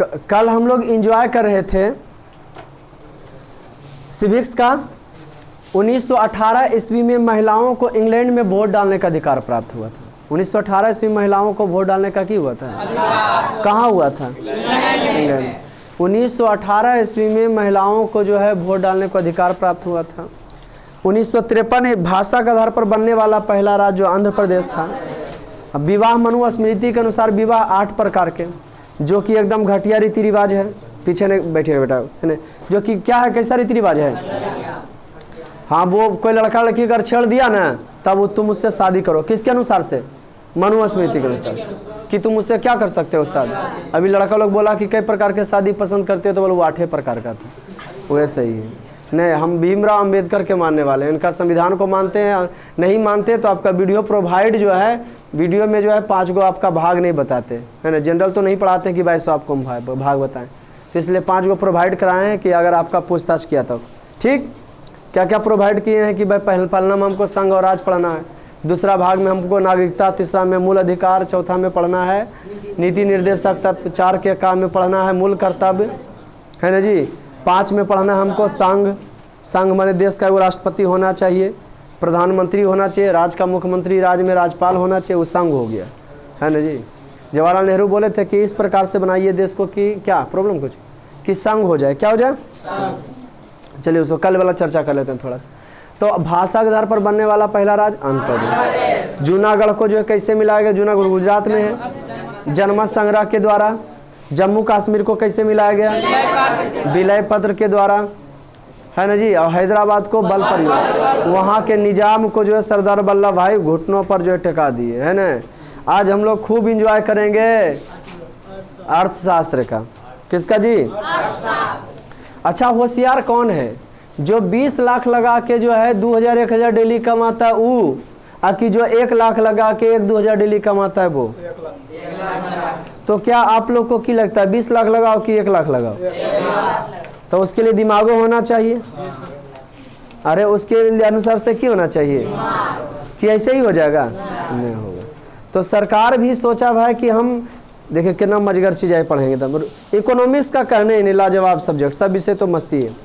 कल हम लोग एंजॉय कर रहे थे सिविक्स का। 1918 ईस्वी में महिलाओं को इंग्लैंड में वोट डालने का अधिकार प्राप्त हुआ था। 1918 ईस्वी में महिलाओं को वोट डालने का क्या हुआ था? कहाँ हुआ था? इंग्लैंड। 1918 ईस्वी में महिलाओं को जो है वोट डालने का अधिकार प्राप्त हुआ था। 1953 भाषा के आधार पर बनने वाला पहला राज्य जो आंध्र प्रदेश था। अब विवाह मनुस्मृति के अनुसार विवाह 8 प्रकार के, जो कि एकदम घटिया रीति रिवाज है। पीछे ने बैठे बेटा है ना, जो कि क्या है, कैसा रीति रिवाज है? हाँ, वो कोई लड़का लड़की अगर छेड़ दिया ना तब वो तुम उससे शादी करो। किसके अनुसार से? मनुस्मृति के अनुसार से, कि तुम उससे क्या कर सकते हो शादी। अभी लड़का लोग बोला कि कई प्रकार के शादी पसंद करते हो, तो बोले वो 8 प्रकार का था। वैसे ही है नहीं, हम भीमराव अंबेडकर के मानने वाले हैं, इनका संविधान को मानते हैं। नहीं मानते तो आपका वीडियो प्रोवाइड जो है, वीडियो में जो है 5 गो आपका भाग नहीं बताते है ना। जनरल तो नहीं पढ़ाते कि भाई सो आपको भाग बताएं, तो इसलिए 5 गो प्रोवाइड कराए हैं कि अगर आपका पूछताछ किया तो ठीक। क्या क्या प्रोवाइड किए हैं कि भाई पहला में हमको संघ और राज पढ़ना है, दूसरा भाग में हमको नागरिकता, तीसरा में मूल अधिकार, चौथा में पढ़ना है नीति निर्देशक तत्व, 4 के काम में पढ़ना है मूल कर्तव्य है ना जी, 5 में पढ़ना है हमको संघ माने देश का वो राष्ट्रपति होना चाहिए, प्रधानमंत्री होना चाहिए, राज्य का मुख्यमंत्री, राज्य में राज्यपाल होना चाहिए, वो संघ हो गया है ना जी। जवाहरलाल नेहरू बोले थे कि इस प्रकार से बनाइए देश को कि क्या प्रॉब्लम कुछ कि संघ हो जाए, क्या हो जाए? चलिए उसको कल वाला चर्चा कर लेते हैं थोड़ा सा। तो भाषा के आधार पर बनने वाला पहला राज्य आंध्र प्रदेश। जूनागढ़ को जो है कैसे मिलाया गया? जूनागढ़ गुजरात में है। जनमत संग्रह के द्वारा। जम्मू कश्मीर को कैसे मिलाया गया? विलय पत्र के द्वारा है ना जी। और हैदराबाद को बल प्रयोग, वहाँ के निजाम को जो है सरदार वल्लभ भाई घुटनों पर जो है टिका दिए है ना। आज हम लोग खूब इंजॉय करेंगे अर्थशास्त्र का। किसका जी? अच्छा, होशियार कौन है जो 20 लाख लगा के जो है 2000-1000 डेली कमाता है वो, कि जो 1 लाख लगा के 1-2 डेली कमाता है वो? तो क्या आप लोग को क्या लगता है 20 लाख लगाओ कि 1 लाख लगाओ? तो उसके लिए दिमागो होना चाहिए। अरे उसके लिए अनुसार से क्या होना चाहिए कि ऐसे ही हो जाएगा? नहीं होगा। तो सरकार भी सोचा भाई कि हम देखिए कितना मजगर चीज़ें पढ़ेंगे तब। इकोनॉमिक्स का कहने ही नहीं, लाजवाब सब्जेक्ट, सब विषय तो मस्ती है।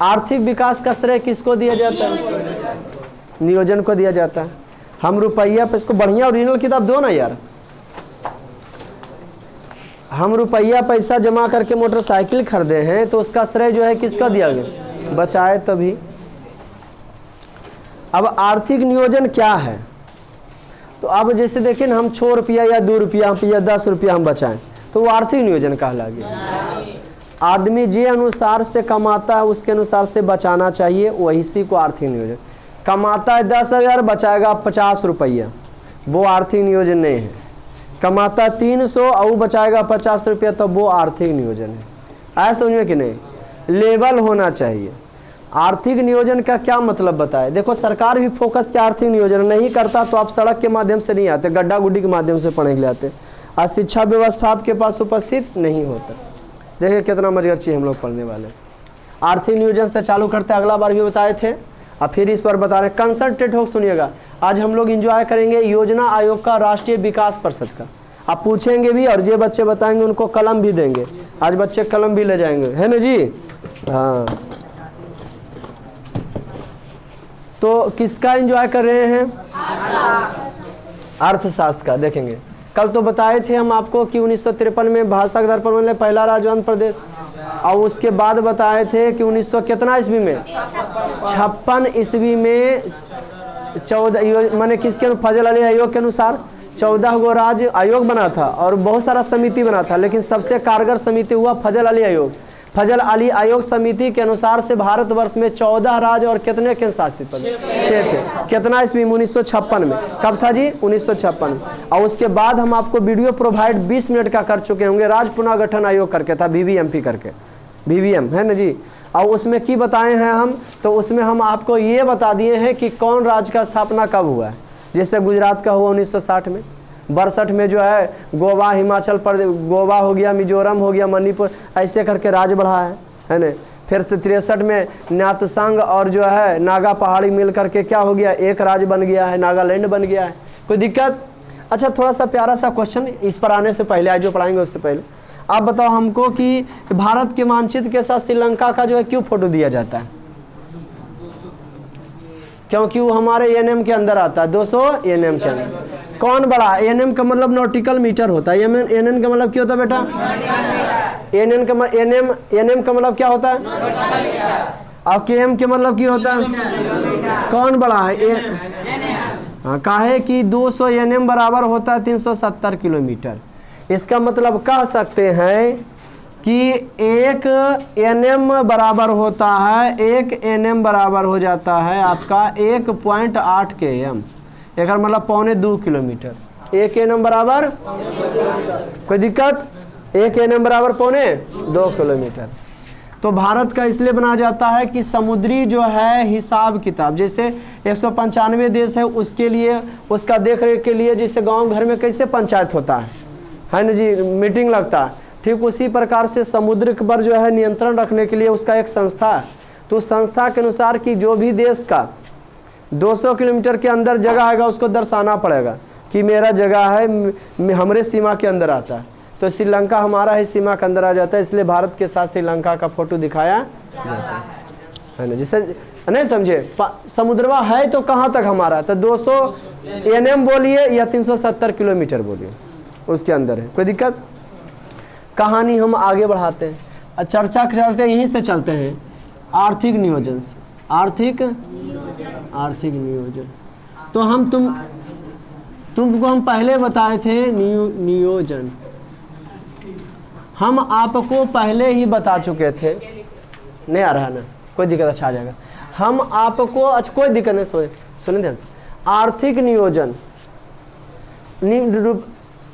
आर्थिक विकास का श्रेय किसको दिया जाता है? नियोजन को दिया जाता है। हम रुपया पे इसको बढ़िया ओरिजिनल किताब दो ना यार। हम रुपया पैसा जमा करके मोटरसाइकिल खरीदे हैं तो उसका श्रेय जो है किसका दिया गया? बचाए तभी। अब आर्थिक नियोजन क्या है? तो अब जैसे देखिए ना, हम 6 रुपया या 2 रुपया या 10 रुपया हम बचाएं तो वो आर्थिक नियोजन कहला गया। आदमी जे अनुसार से कमाता है उसके अनुसार से बचाना चाहिए, वही सी को आर्थिक नियोजन। कमाता है 10,000 बचाएगा 50 रुपया, वो आर्थिक नियोजन नहीं है। कमाता है 300 और बचाएगा 50 रुपया, तो वो आर्थिक नियोजन है। ऐसा समझ में कि नहीं? लेवल होना चाहिए। आर्थिक नियोजन का क्या मतलब बताए? देखो सरकार भी फोकस के आर्थिक नियोजन नहीं करता तो आप सड़क के माध्यम से नहीं आते, गड्ढा गुड्डी के माध्यम से पढ़ने के लिए आते। आज शिक्षा व्यवस्था आपके पास उपस्थित नहीं होता। देखिए कितना मजगर चीज हम लोग पढ़ने वाले। आर्थिक नियोजन से चालू करते, अगला बार भी बताए थे और फिर इस बार बता रहे। कंसंट्रेट हो सुनिएगा। आज हम लोग इंजॉय करेंगे योजना आयोग का, राष्ट्रीय विकास परिषद का। आप पूछेंगे भी और जो बच्चे बताएंगे उनको कलम भी देंगे। आज बच्चे कलम भी ले जाएंगे, है ना जी? हाँ, तो किसका एंजॉय कर रहे हैं? अर्थशास्त्र का। देखेंगे कल तो बताए थे हम आपको कि 1953 में भाषा के आधार पर बनने पहला राज्य आंध्र प्रदेश, और उसके बाद बताए थे कि 1900 कितना ईस्वी में? 56 ईस्वी में 14 माने किसके? फजल अली आयोग के अनुसार 14 गो राज्य आयोग बना था और बहुत सारा समिति बना था, लेकिन सबसे कारगर समिति हुआ फजल अली आयोग। फजल अली आयोग समिति के अनुसार से भारतवर्ष में 14 राज्य और कितने केंद्र शासित प्रदेश? 6 थे। कितना ईस्वी? 1956 में। कब था जी? 1956 में। और उसके बाद हम आपको वीडियो प्रोवाइड 20 मिनट का कर चुके होंगे, राज्य पुनर्गठन आयोग करके था, VVMP करके, VVM है ना जी। और उसमें की बताए हैं हम, तो उसमें हम आपको ये बता दिए हैं कि कौन राज्य का स्थापना कब हुआ है। जैसे गुजरात का हुआ 1960 में, 62 में जो है गोवा, हिमाचल प्रदेश, गोवा हो गया, मिजोरम हो गया, मणिपुर, ऐसे करके राज्य बढ़ा है ना। फिर 63 में नाथसांग और जो है नागा पहाड़ी मिल करके क्या हो गया? एक राज्य बन गया है, नागालैंड बन गया है। कोई दिक्कत? अच्छा, थोड़ा सा प्यारा सा क्वेश्चन इस पर आने से पहले, आज जो पढ़ाएंगे उससे पहले, आप बताओ हमको कि भारत के मानचित्र के साथ श्रीलंका का जो है क्यों फोटो दिया जाता है? क्योंकि वो हमारे एएनएम के अंदर आता है, 200 एएनएम के अंदर। कौन बड़ा? एएनएम का मतलब नॉटिकल मीटर होता है। एएनएम का मतलब क्या होता है बेटा? एएनएम का मतलब क्या होता है? और केएम के मतलब क्या होता है? कौन बड़ा है? हाँ, काहे कि 200 एएनएम बराबर होता है 370 किलोमीटर। इसका मतलब कह सकते हैं कि एक एएनएम बराबर होता है, एक एएनएम बराबर हो जाता है आपका 1.8 केएम। एक मतलब 1.25 किलोमीटर। एक एएनएम बराबर, कोई दिक्कत? एक एएनएम बराबर 1.25 किलोमीटर। तो भारत का इसलिए बनाया जाता है कि समुद्री जो है हिसाब किताब, जैसे 195 देश है उसके लिए, उसका देख रेख के लिए जैसे गांव घर में कैसे पंचायत होता है ना जी, मीटिंग लगता है, ठीक उसी प्रकार से समुद्र पर जो है नियंत्रण रखने के लिए उसका एक संस्था है। तो उस संस्था के अनुसार कि जो भी देश का 200 किलोमीटर के अंदर जगह आएगा उसको दर्शाना पड़ेगा कि मेरा जगह है, हमारे सीमा के अंदर आता है। तो श्रीलंका हमारा ही सीमा के अंदर आ जाता है, इसलिए भारत के साथ श्रीलंका का फोटो दिखाया जाता है ना। जिसे नहीं समझे, समुद्रवा है तो कहाँ तक हमारा? तो 200 एएनएम बोलिए या 370 किलोमीटर बोलिए, उसके अंदर है। कोई दिक्कत? कहानी हम आगे बढ़ाते हैं, चर्चा करते हैं, यहीं से चलते हैं आर्थिक नियोजन से। आर्थिक नियोजन तो हम तुमको हम पहले बताए थे नियोजन, हम आपको पहले ही बता चुके थे। नहीं आ रहा ना? कोई दिक्कत? अच्छा आ जाएगा। हम आपको, अच्छा कोई दिक्कत नहीं, सुने ध्यान से। आर्थिक नियोजन,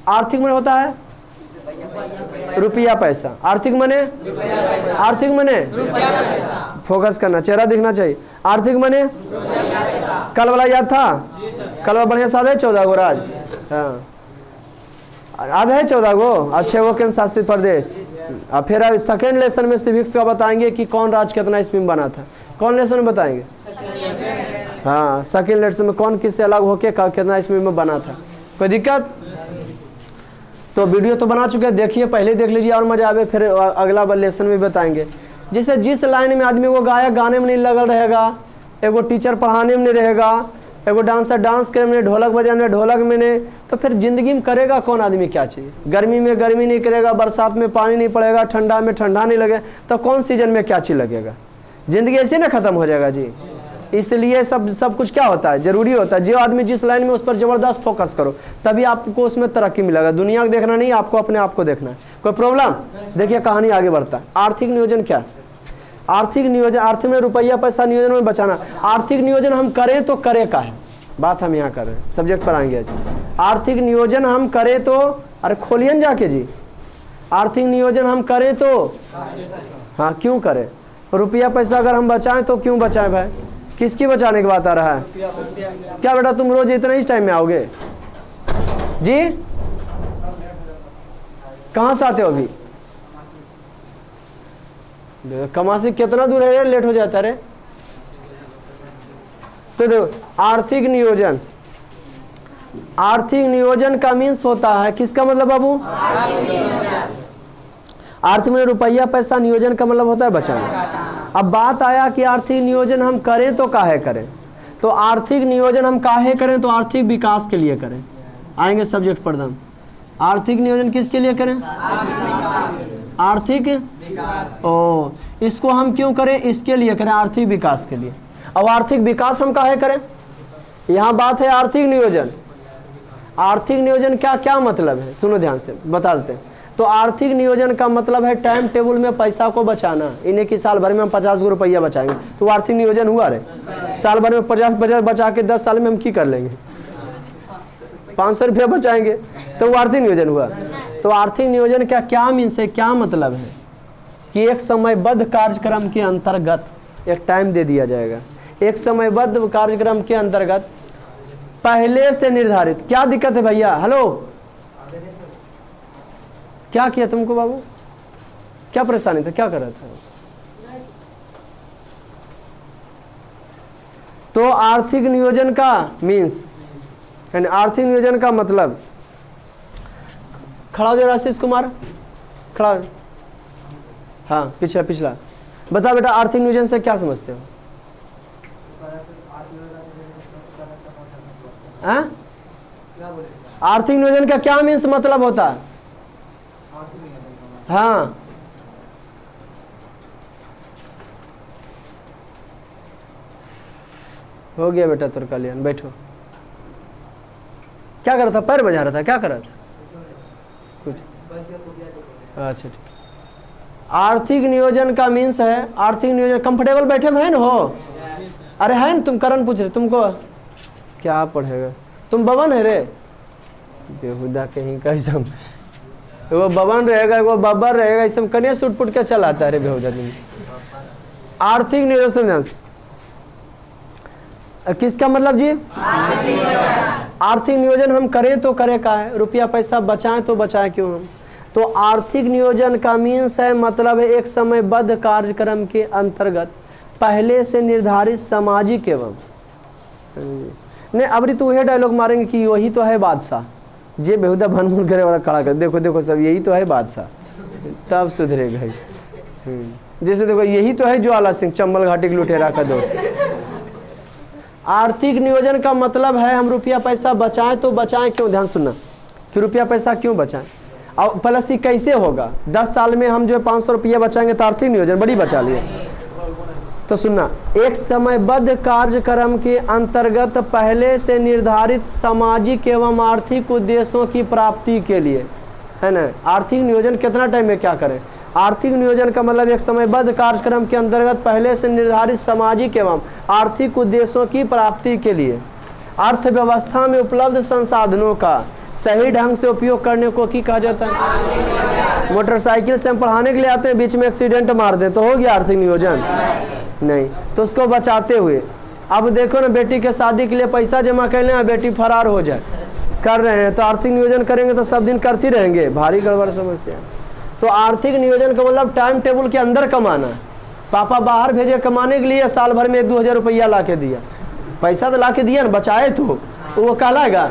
आर्थिक में होता है रुपया पैसा। आर्थिक मने फोकस करना, चेहरा दिखना चाहिए। आर्थिक मने कल वाला याद था? कल वाला बढ़िया साध है 14 गो राज, हाँ याद है 14 गो अच्छे वो केंद्र शासित प्रदेश। और फिर सेकेंड लेसन में सिविक्स का बताएंगे कि कौन राज्य कितना ईस्वी में बना था। कौन लेसन में बताएंगे? हाँ, सेकेंड लेसन में कौन किससे अलग होके कितना ईस्वी में बना था। कोई दिक्कत? तो वीडियो तो बना चुके हैं, देखिए, पहले देख लीजिए और मजा आवे, फिर अगला लेसन में बताएंगे। जैसे जिस लाइन में आदमी को गायक गाने में नहीं लगल रहेगा, एगो टीचर पढ़ाने में नहीं रहेगा, एगो डांसर डांस करे में, ढोलक बजाने में ढोलक में नहीं, तो फिर जिंदगी में करेगा कौन आदमी क्या चाहिए? गर्मी में गर्मी नहीं करेगा, बरसात में पानी नहीं पड़ेगा, ठंडा में ठंडा नहीं लगे, तो कौन सीजन में क्या चीज़ लगेगा? जिंदगी ऐसे ना खत्म हो जाएगा जी। इसलिए सब कुछ क्या होता है, जरूरी होता है। जो आदमी जिस लाइन में उस पर जबरदस्त फोकस करो, तभी आपको उसमें तरक्की मिलेगा। दुनिया को देखना नहीं, आपको अपने आप को देखना है। कोई प्रॉब्लम? देखिए कहानी आगे बढ़ता है। आर्थिक नियोजन क्या? आर्थिक नियोजन, अर्थ में रुपया पैसा नियोजन में बचाना। आर्थिक नियोजन हम करें तो करे का है, बात हम यहाँ कर रहे हैं, सब्जेक्ट पर आएंगे। आर्थिक नियोजन हम करें तो, अरे खोलिए न जाके जी। आर्थिक नियोजन हम करें तो, हाँ क्यों करें? रुपया पैसा अगर हम बचाएं तो क्यों बचाएं भाई? किसकी बचाने की बात आ रहा है? क्या बेटा तुम रोज इतना ही टाइम में आओगे जी? कहाँ से आते हो अभी? कमासी कितना दूर है? लेट हो जाता है। तो देखो, आर्थिक नियोजन का मीन्स होता है, किसका मतलब बाबू? आर्थिक में रुपया पैसा, नियोजन का मतलब होता है बचाना। अब बात आया कि आर्थिक नियोजन हम करें तो काहे करें? तो आर्थिक नियोजन हम काहे करें? तो आर्थिक विकास के लिए करें। आएंगे सब्जेक्ट पर दम। आर्थिक नियोजन किसके लिए करें? आर्थिक इसको हम क्यों करें? इसके लिए करें, आर्थिक विकास के लिए। अब आर्थिक विकास हम काहे करें? यहाँ बात है आर्थिक नियोजन। आर्थिक नियोजन क्या क्या मतलब है, सुनो ध्यान से बता देते हैं। तो आर्थिक नियोजन का मतलब है टाइम टेबल में पैसा को बचाना। इन्हें कि साल भर में हम 50 गो रुपया बचाएंगे, तो आर्थिक नियोजन हुआ रे। साल भर में 50 बचा के 10 साल में हम की कर लेंगे? 500 रुपया बचाएंगे, तो वो आर्थिक नियोजन हुआ। तो आर्थिक नियोजन का क्या मीन्स है, क्या मतलब है? कि एक समयबद्ध कार्यक्रम के अंतर्गत एक टाइम दे दिया जाएगा। एक समयबद्ध कार्यक्रम के अंतर्गत पहले से निर्धारित। क्या दिक्कत है भैया? हेलो, क्या किया तुमको बाबू? क्या परेशानी था, क्या कर रहा था? तो आर्थिक नियोजन का मीन्स, यानी आर्थिक नियोजन का मतलब, खड़ा हो जाए आशीष कुमार, खड़ा। हाँ पिछला पिछला बता बेटा, आर्थिक नियोजन से क्या समझते हो? हाँ? आर्थिक नियोजन का क्या मीन्स मतलब होता है? हाँ हो गया बेटा तुर कल्याण, बैठो। क्या कर रहा था? पैर बजा रहा था? क्या कर रहा था? कुछ अच्छा ठीक। आर्थिक नियोजन का मीन्स है, आर्थिक नियोजन, कंफर्टेबल बैठे में है ना हो? अरे है ना, तुम करण पूछ रहे, तुमको क्या पढ़ेगा? तुम बवन है रे बेहुदा कहीं का, सब वो बवन रहेगा, वो बब्बर रहेगा, इस सब कन्या सूट पुट के चलाता है रे बेहुदा। तुम आर्थिक नियोजन किसका मतलब जी? आर्थिक नियोजन हम करें तो करें का है, रुपया पैसा बचाएं तो बचाएं क्यों हम? तो आर्थिक नियोजन का मीन्स है, मतलब है एक समयबद्ध कार्यक्रम के अंतर्गत पहले से निर्धारित सामाजिक एवं नहीं, अबरी तो यह डायलॉग मारेंगे कि वही तो है बादशाह, जे बेहुदा भनभुन करे वाला खड़ा कर, देखो देखो सब यही तो है बादशाह, तब सुधरेगा। जैसे देखो यही तो है ज्वाला सिंह, चंबल घाटी के लुटेरा का दोस्त। आर्थिक नियोजन का मतलब है हम रुपया पैसा बचाएं तो बचाएं क्यों? ध्यान सुनना कि रुपया पैसा क्यों बचाएं, और प्लस ये कैसे होगा? 10 साल में हम जो है 500 रुपया बचाएंगे तो आर्थिक नियोजन बड़ी बचा लिए। तो सुनना, एक समयबद्ध कार्यक्रम के अंतर्गत पहले से निर्धारित सामाजिक एवं आर्थिक उद्देश्यों की प्राप्ति के लिए, है ना? आर्थिक नियोजन कितना टाइम में क्या करें? आर्थिक नियोजन का मतलब एक समयबद्ध कार्यक्रम के अंतर्गत पहले से निर्धारित सामाजिक एवं आर्थिक उद्देश्यों की प्राप्ति के लिए अर्थव्यवस्था में उपलब्ध संसाधनों का सही ढंग से उपयोग करने को की कहा जाता है। मोटरसाइकिल से हम पढ़ाने के लिए आते हैं, बीच में एक्सीडेंट मार दें तो हो गया आर्थिक नियोजन? नहीं, तो उसको बचाते हुए अब देखो ना, बेटी के शादी के लिए पैसा जमा कर लें, बेटी फरार हो जाए, कर रहे हैं तो आर्थिक नियोजन करेंगे तो सब दिन करती रहेंगे, भारी गड़बड़ समस्या। तो आर्थिक नियोजन का मतलब टाइम टेबल के अंदर कमाना। पापा बाहर भेजे कमाने के लिए, साल भर में 1-2 हज़ार रुपया ला के दिया, पैसा तो ला के दिया ना, बचाए तो वो कहलाएगा?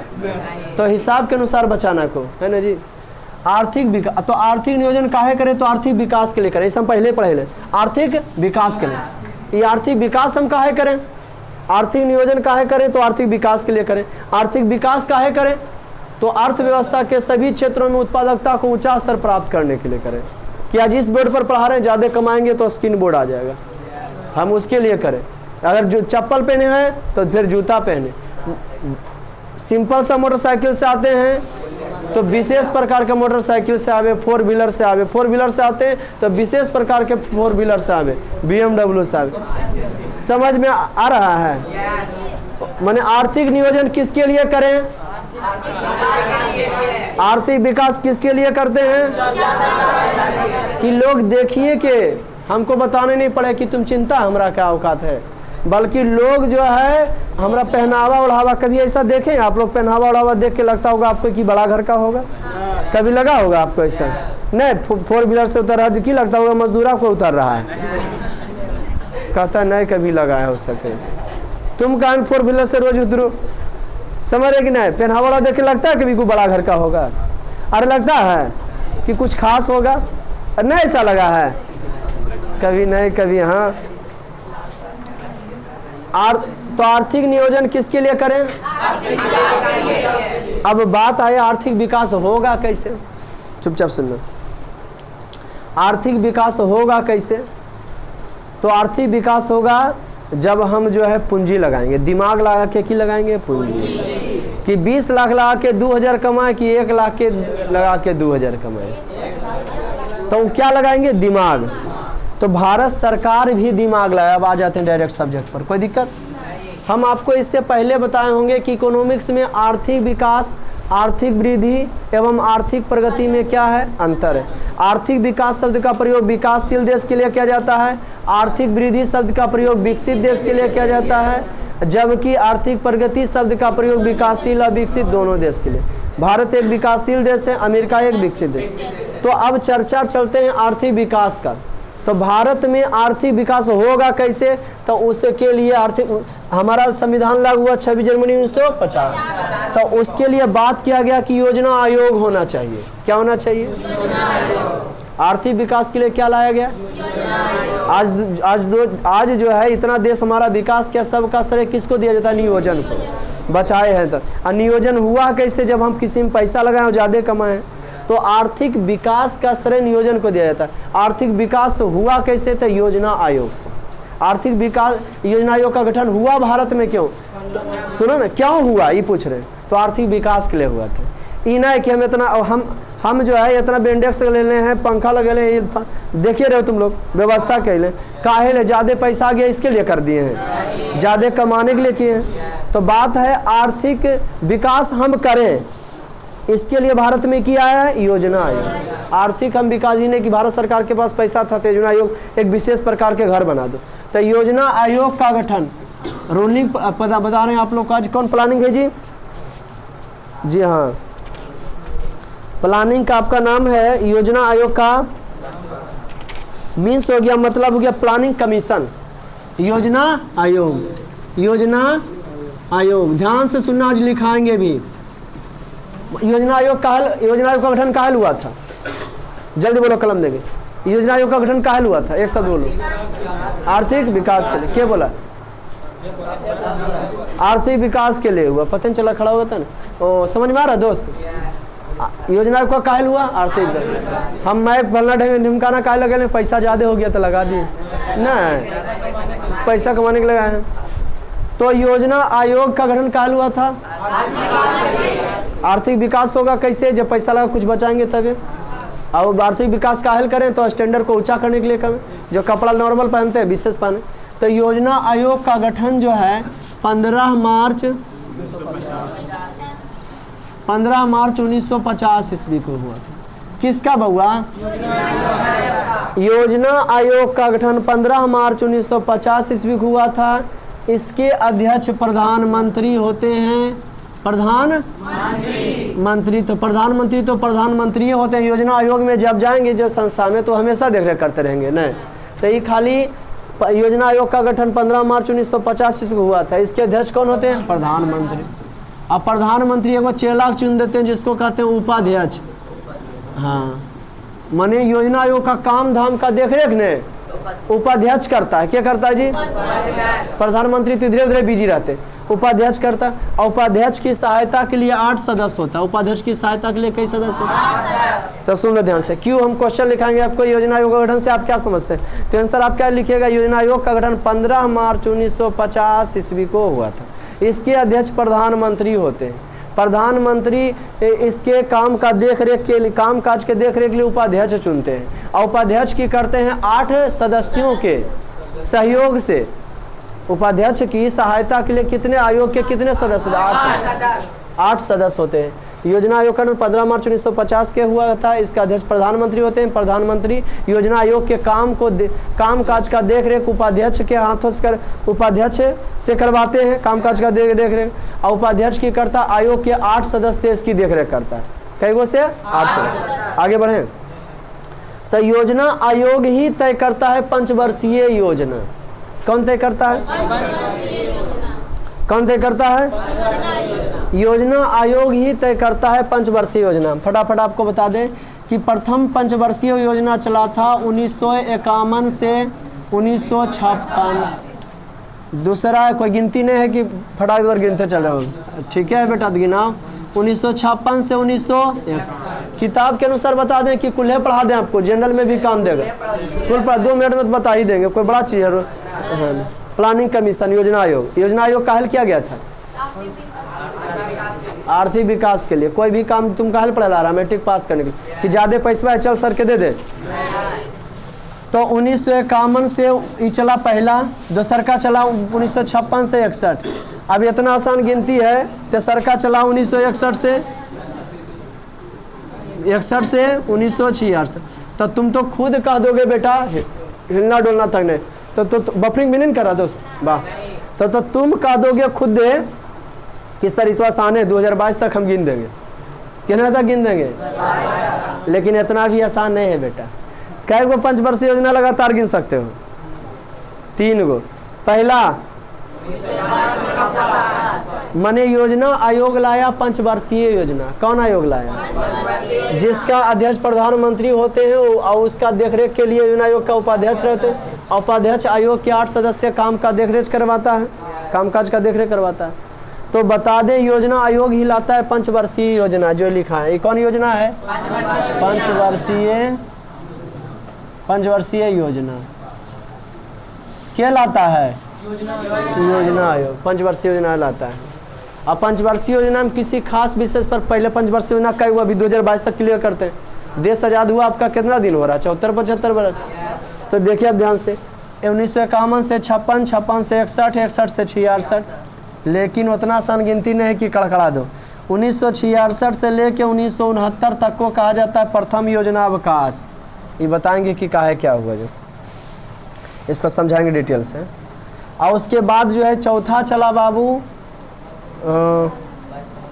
तो हिसाब के अनुसार बचाना को, है ना जी। आर्थिक विकास, तो आर्थिक नियोजन काहे करें? तो आर्थिक विकास के लिए करें, इसे हम पहले पढ़े लें, आर्थिक विकास के लिए। ये आर्थिक विकास हम काहे करें? आर्थिक नियोजन काहे करें? तो आर्थिक विकास के लिए करें। आर्थिक विकास काहे करें? तो अर्थव्यवस्था के सभी क्षेत्रों में उत्पादकता को ऊंचा स्तर प्राप्त करने के लिए करें। कि आज इस बोर्ड पर पढ़ा रहे हैं, ज़्यादा कमाएंगे तो स्किन बोर्ड आ जाएगा, हम उसके लिए करें। अगर जो चप्पल पहने हैं तो फिर जूता पहने। सिंपल सा मोटरसाइकिल से आते हैं तो विशेष प्रकार के मोटरसाइकिल से आवे, 4 व्हीलर से आवे, 4 व्हीलर से आते हैं तो विशेष प्रकार के 4 व्हीलर से आवे, BMW से आवे। समझ में आ रहा है? माने आर्थिक नियोजन किसके लिए करें? आर्थिक विकास किसके लिए करते हैं? कि लोग देखिए कि हमको बताने नहीं पड़े कि तुम चिंता हमरा क्या औकात है, बल्कि लोग जो है हमरा पहनावा ओढ़ावा, कभी ऐसा देखें आप लोग? पहनावा ओढ़ावा देख के लगता होगा आपको कि बड़ा घर का होगा? कभी लगा होगा आपको ऐसा? नहीं, 4 व्हीलर से उतर रहा है कि लगता होगा मजदूरा को उतर रहा है, कहता नहीं कभी लगा है हो सके। तुम कहाँ 4 व्हीलर से रोज उतरो, समझ रहे कि नहीं? पहनावा देख के लगता है कभी कोई बड़ा घर का होगा? अरे लगता है कि कुछ खास होगा? नहीं ऐसा लगा है कभी? नहीं कभी। हाँ, तो आर्थिक नियोजन किसके लिए करें? अब बात आए आर्थिक विकास होगा कैसे? चुपचाप सुनना। आर्थिक विकास होगा कैसे? तो आर्थिक विकास होगा जब हम जो है पूंजी लगाएंगे, दिमाग लगा के की लगाएंगे? पूंजी। कि 20 लाख लगा के 2,000 कमाए कि 1 लाख के लगा के 2,000 कमाए, तो क्या लगाएंगे? दिमाग। तो भारत सरकार भी दिमाग लगाए। अब आ जाते हैं डायरेक्ट सब्जेक्ट पर, कोई दिक्कत? हम आपको इससे पहले बताए होंगे कि इकोनॉमिक्स में आर्थिक विकास, आर्थिक वृद्धि एवं आर्थिक प्रगति में क्या है? अंतर है। आर्थिक विकास शब्द का प्रयोग विकासशील देश के लिए किया जाता है, आर्थिक वृद्धि शब्द का प्रयोग विकसित देश के लिए किया जाता है, जबकि आर्थिक प्रगति शब्द का प्रयोग विकासशील और विकसित दोनों देश के लिए। भारत एक विकासशील देश है, अमेरिका एक विकसित देश। तो अब चर्चा चलते हैं आर्थिक विकास का। तो भारत में आर्थिक विकास होगा कैसे? तो उसके लिए आर्थिक, हमारा संविधान लागू हुआ 26 जनवरी 1950, तो उसके लिए बात किया गया कि योजना आयोग होना चाहिए। क्या होना चाहिए? आर्थिक विकास के लिए क्या लाया गया? आज जो है इतना देश हमारा विकास किया, सबका श्रेय किसको दिया जाता है? नियोजन को। बचाए हैं तो, और नियोजन हुआ कैसे? जब हम किसी में पैसा लगाएं और ज़्यादा कमाएं, तो आर्थिक विकास का श्रेय नियोजन को दिया जाता है। आर्थिक विकास हुआ कैसे? तो योजना आयोग से। आर्थिक विकास योजना आयोग का गठन हुआ भारत में क्यों? तो सुनो ना, क्यों हुआ ये पूछ रहे हैं, तो आर्थिक विकास के लिए हुआ था। ई ना है कि हम इतना हम जो है इतना बेंडेक्स ले ले हैं, पंखा लगे ले, देखिए रहे हो तुम लोग, व्यवस्था के लिए काहे ले ज़्यादा पैसा आ गया इसके लिए कर दिए हैं, ज़्यादा कमाने के लिए किए हैं। तो बात है आर्थिक विकास हम करें, इसके लिए भारत में किया है योजना आयोग। आर्थिक हम विकास ही नहीं कि भारत सरकार के पास पैसा था तो योजना आयोग एक विशेष प्रकार के घर बना दो। तो योजना आयोग का गठन रूलिंग बता रहे हैं आप लोग का। आज कौन प्लानिंग है जी? जी हाँ, प्लानिंग का आपका नाम है योजना आयोग का। मीन्स हो गया, मतलब हो गया प्लानिंग कमीशन। योजना आयोग, योजना आयोग, ध्यान से सुनना, आज लिखाएंगे भी। योजना आयोग का गठन काहे हुआ था? जल्दी बोलो, कलम देंगे। योजना आयोग का गठन काहे हुआ था? एक साथ बोलो। आर्थिक विकास के लिए। क्या बोला? आर्थिक विकास के लिए हुआ। पता नहीं चला, खड़ा हुआ था ना। ओ, समझ में आ रहा दोस्त? योजना का काहे हुआ? आर्थिक। हम मैं फलना ढिमकाना काहे लगे? पैसा ज़्यादा हो गया तो लगा दिए ना, पैसा कमाने के लिए लगाए हैं। तो योजना आयोग का गठन काहे हुआ था? आर्थिक विकास होगा कैसे? जब पैसा लगा कुछ बचाएंगे तभी। और आर्थिक विकास का हल करें तो स्टैंडर्ड को ऊंचा करने के लिए करें, जो कपड़ा नॉर्मल पहनते हैं विशेष पहने। तो योजना आयोग का गठन जो है 15 मार्च 1950 ईस्वी को हुआ था। किसका बउआ? योजना आयोग का गठन 15 मार्च 1950 ईस्वी को हुआ था। इसके अध्यक्ष प्रधानमंत्री होते हैं। प्रधानमंत्री तो प्रधानमंत्री होते हैं। योजना आयोग में जब जाएंगे जो संस्था में, तो हमेशा देख रेख करते रहेंगे नहीं। तो ये खाली योजना आयोग का गठन 15 मार्च 1950 को हुआ था। इसके अध्यक्ष कौन होते हैं? प्रधानमंत्री। अब प्रधानमंत्री एक चेला चुन देते हैं जिसको कहते हैं उपाध्यक्ष। हाँ, माने योजना आयोग का काम धाम का देख रेख ने उपाध्यक्ष करता है। क्या करता है जी? प्रधानमंत्री तो धीरे धीरे बिजी रहते हैं, उपाध्यक्ष करता है। और उपाध्यक्ष की सहायता के लिए 8 सदस्य होता है। उपाध्यक्ष की सहायता के लिए कई सदस्य होता है? तो सुन लो ध्यान से, क्यों हम क्वेश्चन लिखाएंगे आपको योजना आयोग का गठन से आप क्या समझते हैं? तो आंसर आप क्या लिखिएगा? योजना आयोग का गठन 15 मार्च 1950 ईस्वी को हुआ था। इसके अध्यक्ष प्रधानमंत्री होते हैं। प्रधानमंत्री इसके काम का देख रेख के लिए, काम काज के देख रेख के लिए उपाध्यक्ष चुनते हैं। और उपाध्यक्ष की करते हैं 8 सदस्यों के सहयोग से। उपाध्यक्ष की सहायता के लिए कितने आयोग के कितने सदस्य? 8 सदस्य होते हैं। योजना आयोग का 15 मार्च 1950 के हुआ था। इसका अध्यक्ष प्रधानमंत्री होते हैं। प्रधानमंत्री योजना आयोग के काम काज का देख रेख उपाध्यक्ष के हाथों से उपाध्यक्ष से करवाते हैं। काम काज का देख रेख, और उपाध्यक्ष की करता आयोग के 8 सदस्य इसकी देख रेख करता है। कई गो से? 8 सदस्य। आगे बढ़े तो योजना आयोग ही तय करता है पंचवर्षीय योजना। कौन तय करता है? कौन तय करता है? योजना आयोग ही तय करता है पंचवर्षीय योजना। फटाफट आपको बता दें कि प्रथम पंचवर्षीय योजना चला था 1951 से 1956। दूसरा कोई गिनती नहीं है कि फटाक बार गिनते चल रहे हो। ठीक है बेटा, गिनाओ। 1956 से 1961। किताब के अनुसार बता दें कि कुल्हे पढ़ा दें, आपको जनरल में भी काम देगा। कुल 2 मिनट में बता ही देंगे, कोई बड़ा चीज़ है। प्लानिंग कमीशन, योजना आयोग। योजना आयोग का हल किया गया था आर्थिक विकास के लिए। कोई भी काम तुम का हल पढ़ा रहा मैट्रिक पास करने के लिए कि ज़्यादा पैसा है चल सर के दे दे। तो 1951 से ये चला पहला, दूसर का चला 1956 से 61। अब इतना आसान गिनती है। तेसर का चला 1961 से 1966। तो तुम तो खुद कह दोगे बेटा हिलना डोलना तक नहीं। तो बफरिंग भी नहीं करा दोस्त, वाह। तो तुम कह दोगे खुद दे किस तरह इतना आसान है। 2022 तक हम गिन देंगे। कितना तक गिन देंगे? लेकिन इतना भी आसान नहीं है बेटा। कै गो पंचवर्षीय योजना लगातार गिन सकते हो? 3 गो। पहला माने योजना आयोग लाया पंचवर्षीय योजना। कौन आयोग लाया? जिसका अध्यक्ष प्रधानमंत्री होते हैं और उसका देखरेख के लिए योजना आयोग का उपाध्यक्ष रहते हैं। उपाध्यक्ष आयोग के 8 सदस्य काम का देखरेख करवाता है, कामकाज का देखरेख करवाता है। तो बता दें योजना आयोग ही लाता है पंचवर्षीय योजना जो लिखा है। ये कौन योजना है? पंचवर्षीय योजना। क्या लाता है? योजना आयोग पंचवर्षीय योजना लाता है। अब पंचवर्षीय योजना में किसी खास विषय पर पहले पंचवर्षीय योजना कई हुआ अभी 2022 तक क्लियर करते हैं। देश आज़ाद हुआ आपका कितना दिन हो रहा है? 74-75 वर्ष। तो देखिए अब ध्यान से 1951 से 56, 56 से 61, 61 से 66, लेकिन उतना आसान गिनती नहीं है कि कड़कड़ा दो। 1966 से लेकर 1969 तक को कहा जाता है प्रथम योजना अवकाश। ये बताएंगे कि काहे क्या हुआ, जो इसको समझाएंगे डिटेल से। और उसके बाद जो है चौथा चला बाबू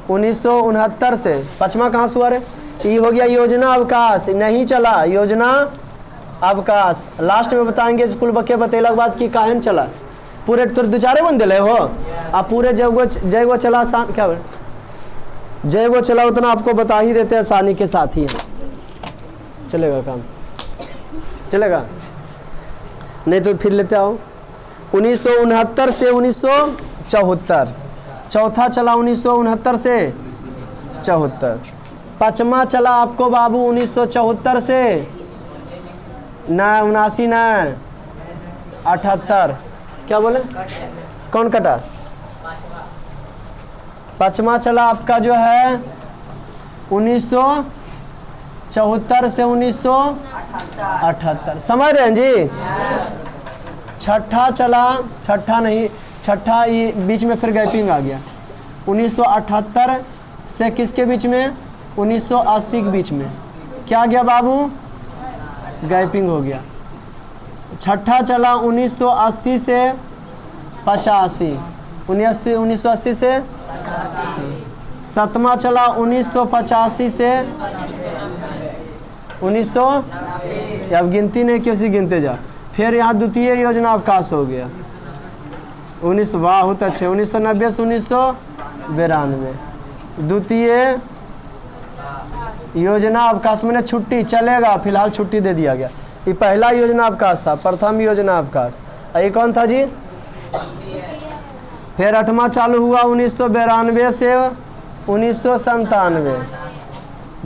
1969 से। पचमा कहाँ से हुआ रे? ये हो गया योजना अवकाश, नहीं चला योजना अवकाश। लास्ट में बताएंगे स्कूल बके बतेला के बाद कि काहे चला। पूरे तो 2-4 बन दिले हो आप पूरे जय गो चला आसान क्या जय गो चला उतना आपको बता ही देते हैं, आसानी के साथ ही है। चलेगा काम, चलेगा नहीं तो फिर लेते आओ। 1969 से 1974 चौथा चला 1969 से 74। पचमा चला आपको बाबू 1974 से 79 ना 78। क्या बोले? कौन कटा? पचमा चला आपका जो है 1974 से 1978। समझ रहे हैं जी? छठा चला, छठा नहीं, छठा ये बीच में फिर गैपिंग आ गया। 1978 से किसके बीच में? 1980 के बीच में क्या गया बाबू? गैपिंग हो गया। छठा चला 1980 से 85, 1980 से। सतमा चला 1985 से 1900। अब गिनती नहीं किसी गिनते जा। फिर यहाँ द्वितीय योजना अवकाश हो गया 19, बहुत अच्छे, 1990 से 1992। द्वितीय योजना अवकाश में छुट्टी चलेगा, फिलहाल छुट्टी दे दिया गया। ये पहला योजना अवकाश था, प्रथम योजना अवकाश। ये कौन था जी? फिर 8वां चालू हुआ 1992 से 1997।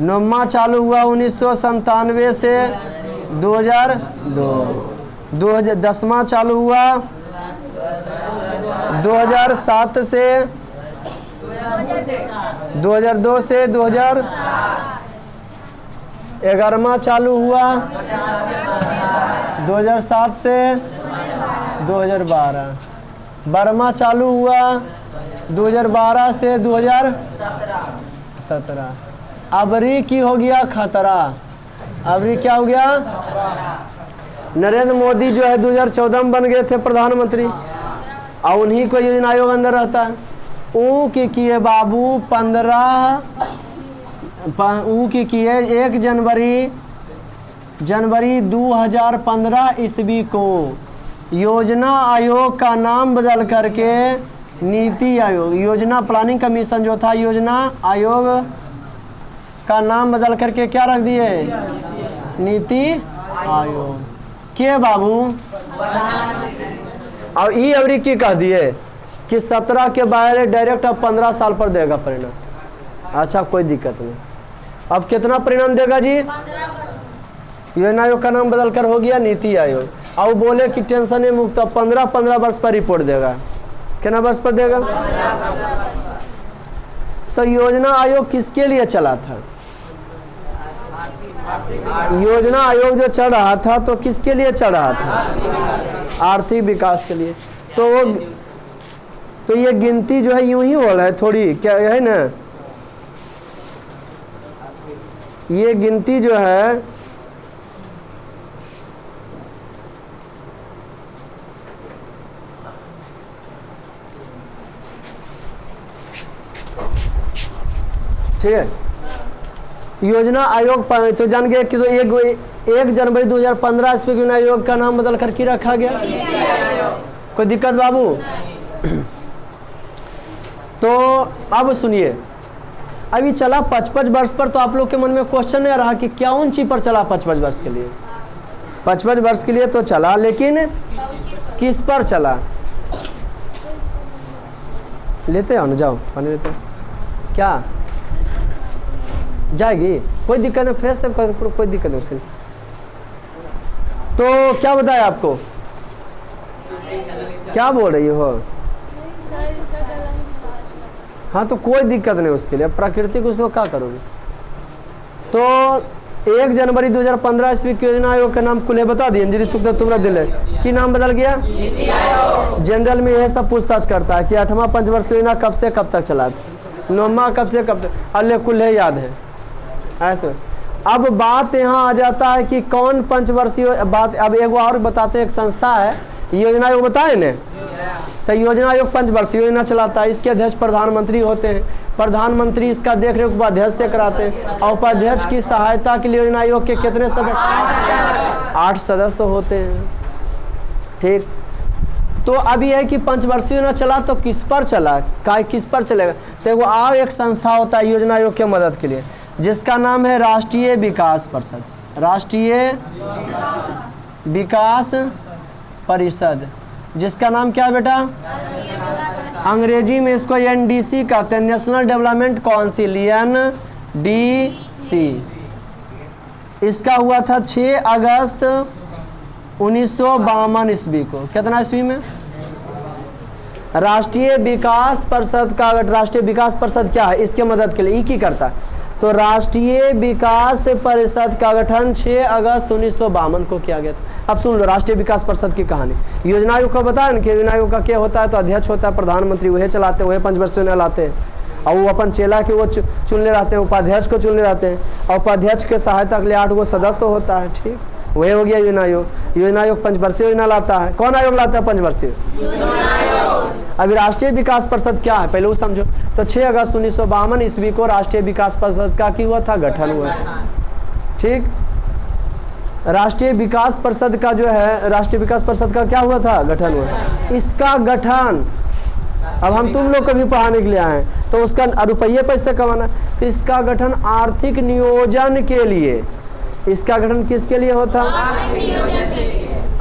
9वां चालू हुआ 1997 से 2002। 10वां चालू हुआ 2007 से 2002 से 2000। 11वां चालू हुआ 2007 से 2012। 12वां चालू हुआ 2012 से 2017। अबरी की हो गया खतरा। अबरी क्या हो गया? नरेंद्र मोदी जो है 2014 में बन गए थे प्रधानमंत्री और उन्हीं को योजना आयोग अंदर रहता है। ऊ की किए बाबू 1 जनवरी 2015 ईस्वी को योजना आयोग का नाम बदल करके नीति आयोग, योजना प्लानिंग कमीशन जो था योजना आयोग का नाम बदल करके क्या रख दिए? नीति आयोग के बाबू। और ई अवरी की कह दिए कि 17 के बाहर डायरेक्ट अब 15 साल पर देगा परिणाम। अच्छा कोई दिक्कत नहीं। अब कितना परिणाम देगा जी? योजना आयोग का नाम बदल कर हो गया नीति आयोग। और बोले कि टेंशन है मुक्त, 15 वर्ष पर रिपोर्ट देगा। कितना वर्ष पर देगा? तो योजना आयोग किसके लिए चला था? योजना आयोग जो चल रहा था तो किसके लिए चल रहा था? आर्थिक विकास के लिए। तो ये गिनती जो है यूं ही हो रहा है थोड़ी, क्या है ना, ये गिनती जो है ठीक है। योजना आयोग तो जान गए कि तो 1 जनवरी 2015 ईस्वी योजना आयोग का नाम बदल कर की रखा गया। कोई दिक्कत बाबू? तो अब सुनिए, अभी चला 55 वर्ष पर, तो आप लोग के मन में क्वेश्चन नहीं आ रहा कि क्या उन चीज पर चला 55 वर्ष के लिए? 55 वर्ष के लिए तो चला, लेकिन किस पर चला? लेते हो ना, जाओ पानी लेते हो। क्या जाएगी? कोई दिक्कत नहीं, फ्रेश से कोई दिक्कत नहीं उससे। तो क्या बताया आपको? क्या बोल रही हो? हाँ तो कोई दिक्कत नहीं उसके लिए, प्राकृतिक उसको क्या करोगे? तो 1 जनवरी 2015 ईस्वी की योजना आयोग का नाम कुल बता दिए। अंजलि शुक्ला तुम्हारा दिल है कि नाम बदल गया? जनरल में यह सब पूछताछ करता है कि 8वां पंचवर्षीय योजना कब से कब तक चला था, 9वां कब से कब तक, अल्ले कुल याद है ऐसे। अब बात यहाँ आ जाता है कि कौन पंचवर्षीय बात। अब एक और बताते हैं, एक संस्था है योजना आयोग, बताए न, तो योजना आयोग पंचवर्षीय योजना चलाता है। इसके अध्यक्ष प्रधानमंत्री होते हैं। प्रधानमंत्री इसका देख रेख उपाध्यक्ष से कराते हैं, और उपाध्यक्ष की सहायता के लिए योजना आयोग के कितने सदस्य? 8 सदस्य होते हैं। ठीक, तो अभी है कि पंचवर्षीय योजना चला तो किस पर चला, किस पर चलेगा? तो वो आओ एक संस्था होता है योजना आयोग के मदद के लिए, जिसका नाम है राष्ट्रीय विकास परिषद। राष्ट्रीय विकास परिषद, जिसका नाम क्या है बेटा? अंग्रेजी में इसको NDC कहते हैं, नेशनल डेवलपमेंट काउंसिल, NDC। इसका हुआ था 6 अगस्त 1952 ईस्वी को। कितना ईस्वी में? राष्ट्रीय विकास परिषद का, राष्ट्रीय विकास परिषद क्या है इसके मदद के लिए, की करता है। तो राष्ट्रीय विकास परिषद का गठन 6 अगस्त 1952 को किया गया था। अब सुन लो राष्ट्रीय विकास परिषद की कहानी। योजना आयोग का बताया ना कि योजना आयोग का क्या होता है, तो अध्यक्ष होता है प्रधानमंत्री, वही चलाते हैं, वही पंचवर्षीय योजना लाते हैं, और वो अपन चेला के वो चुनने रहते हैं, उपाध्यक्ष को चुनने रहते हैं, और उपाध्यक्ष के सहायता के लिए 8 सदस्य होता है। ठीक, वही हो गया योजना आयोग। योजना आयोग पंचवर्षीय योजना लाता है। कौन आयोग लाता है पंचवर्षीय? अभी राष्ट्रीय विकास परिषद क्या है पहले वो समझो। तो 6 अगस्त 1952 ईस्वी को राष्ट्रीय विकास परिषद का की हुआ था, गठन हुआ था। ठीक, राष्ट्रीय विकास परिषद का जो है, राष्ट्रीय विकास परिषद का क्या हुआ था, गठन हुआ। इसका गठन, अब हम तुम लोग को भी पढ़ाने के लिए आए हैं, तो उसका रुपये पैसे कमाना, तो इसका गठन आर्थिक नियोजन के लिए। इसका गठन किसके लिए होता?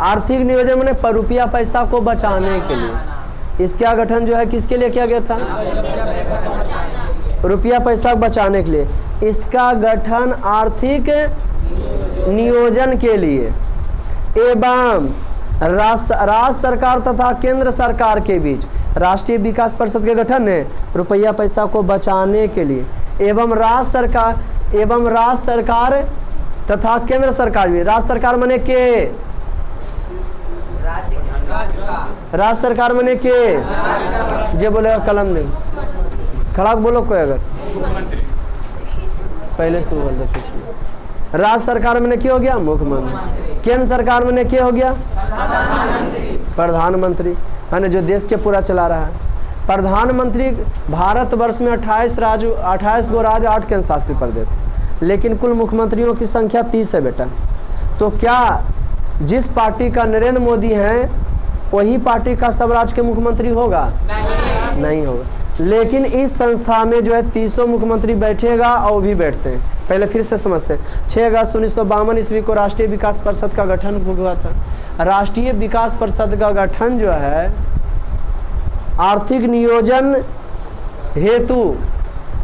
आर्थिक नियोजन माने रुपया पैसा को बचाने के लिए। इसका गठन जो है किसके लिए किया गया था? रुपया पैसा बचाने के लिए। इसका गठन आर्थिक नियोजन के लिए एवं राज्य सरकार तथा केंद्र सरकार के बीच राष्ट्रीय विकास परिषद के गठन है रुपया पैसा को बचाने के लिए, एवं राज्य सरकार तथा केंद्र सरकार भी। राज्य सरकार मने के, राज्य सरकार मने के, जे बोलेगा कलम दे, खड़ा बोलो कोई अगर पहले से बोल दे। राज्य सरकार में क्या हो गया? मुख्यमंत्री। केंद्र सरकार में क्या हो गया? प्रधानमंत्री, यानी जो देश के पूरा चला रहा है। प्रधानमंत्री भारतवर्ष में 28 गो राज्य 8 केंद्र शासित प्रदेश, लेकिन कुल मुख्यमंत्रियों की संख्या 30 है बेटा। तो क्या जिस पार्टी का नरेंद्र मोदी है वही पार्टी का सब राज्य के मुख्यमंत्री होगा? नहीं होगा। लेकिन इस संस्था में जो है 300 मुख्यमंत्री बैठेगा, और वो भी बैठते हैं। पहले फिर से समझते हैं। 6 अगस्त 1952 ईस्वी को राष्ट्रीय विकास परिषद का गठन हुआ था। राष्ट्रीय विकास परिषद का गठन जो है आर्थिक नियोजन हेतु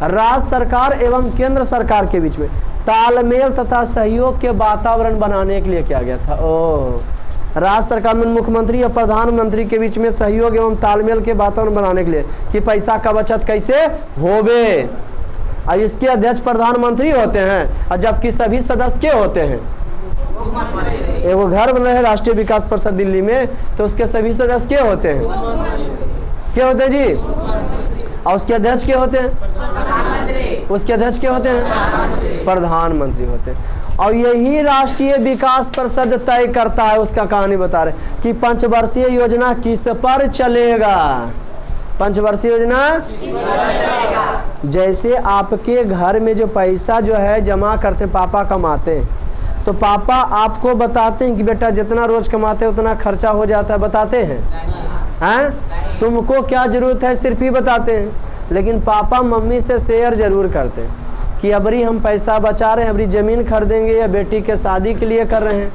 राज्य सरकार एवं केंद्र सरकार के बीच में तालमेल तथा सहयोग के वातावरण बनाने के लिए किया गया था। राज्य सरकार में मुख्यमंत्री और प्रधानमंत्री के बीच में सहयोग एवं तालमेल के वातावरण बनाने के लिए कि पैसा का बचत कैसे होवे। और इसके अध्यक्ष प्रधानमंत्री होते हैं, और जबकि सभी सदस्य के होते हैं। एगो घर बना है राष्ट्रीय विकास परिषद दिल्ली में, तो उसके सभी सदस्य के होते हैं? क्या होते हैं जी? और उसके अध्यक्ष क्या होते हैं? उसके अध्यक्ष क्या होते हैं? प्रधानमंत्री होते हैं। और यही राष्ट्रीय विकास परिषद तय करता है, उसका कहानी बता रहे कि पंचवर्षीय योजना किस पर चलेगा। पंचवर्षीय योजना जैसे आपके घर में जो पैसा जो है जमा करते, पापा कमाते हैं, तो पापा आपको बताते हैं कि बेटा जितना रोज कमाते उतना खर्चा हो जाता है, बताते हैं? हैं? तुमको क्या जरूरत है सिर्फ ही बताते हैं। लेकिन पापा मम्मी से शेयर जरूर करते कि अबरी हम पैसा बचा रहे हैं, अबरी ज़मीन खरीदेंगे या बेटी के शादी के लिए कर रहे हैं।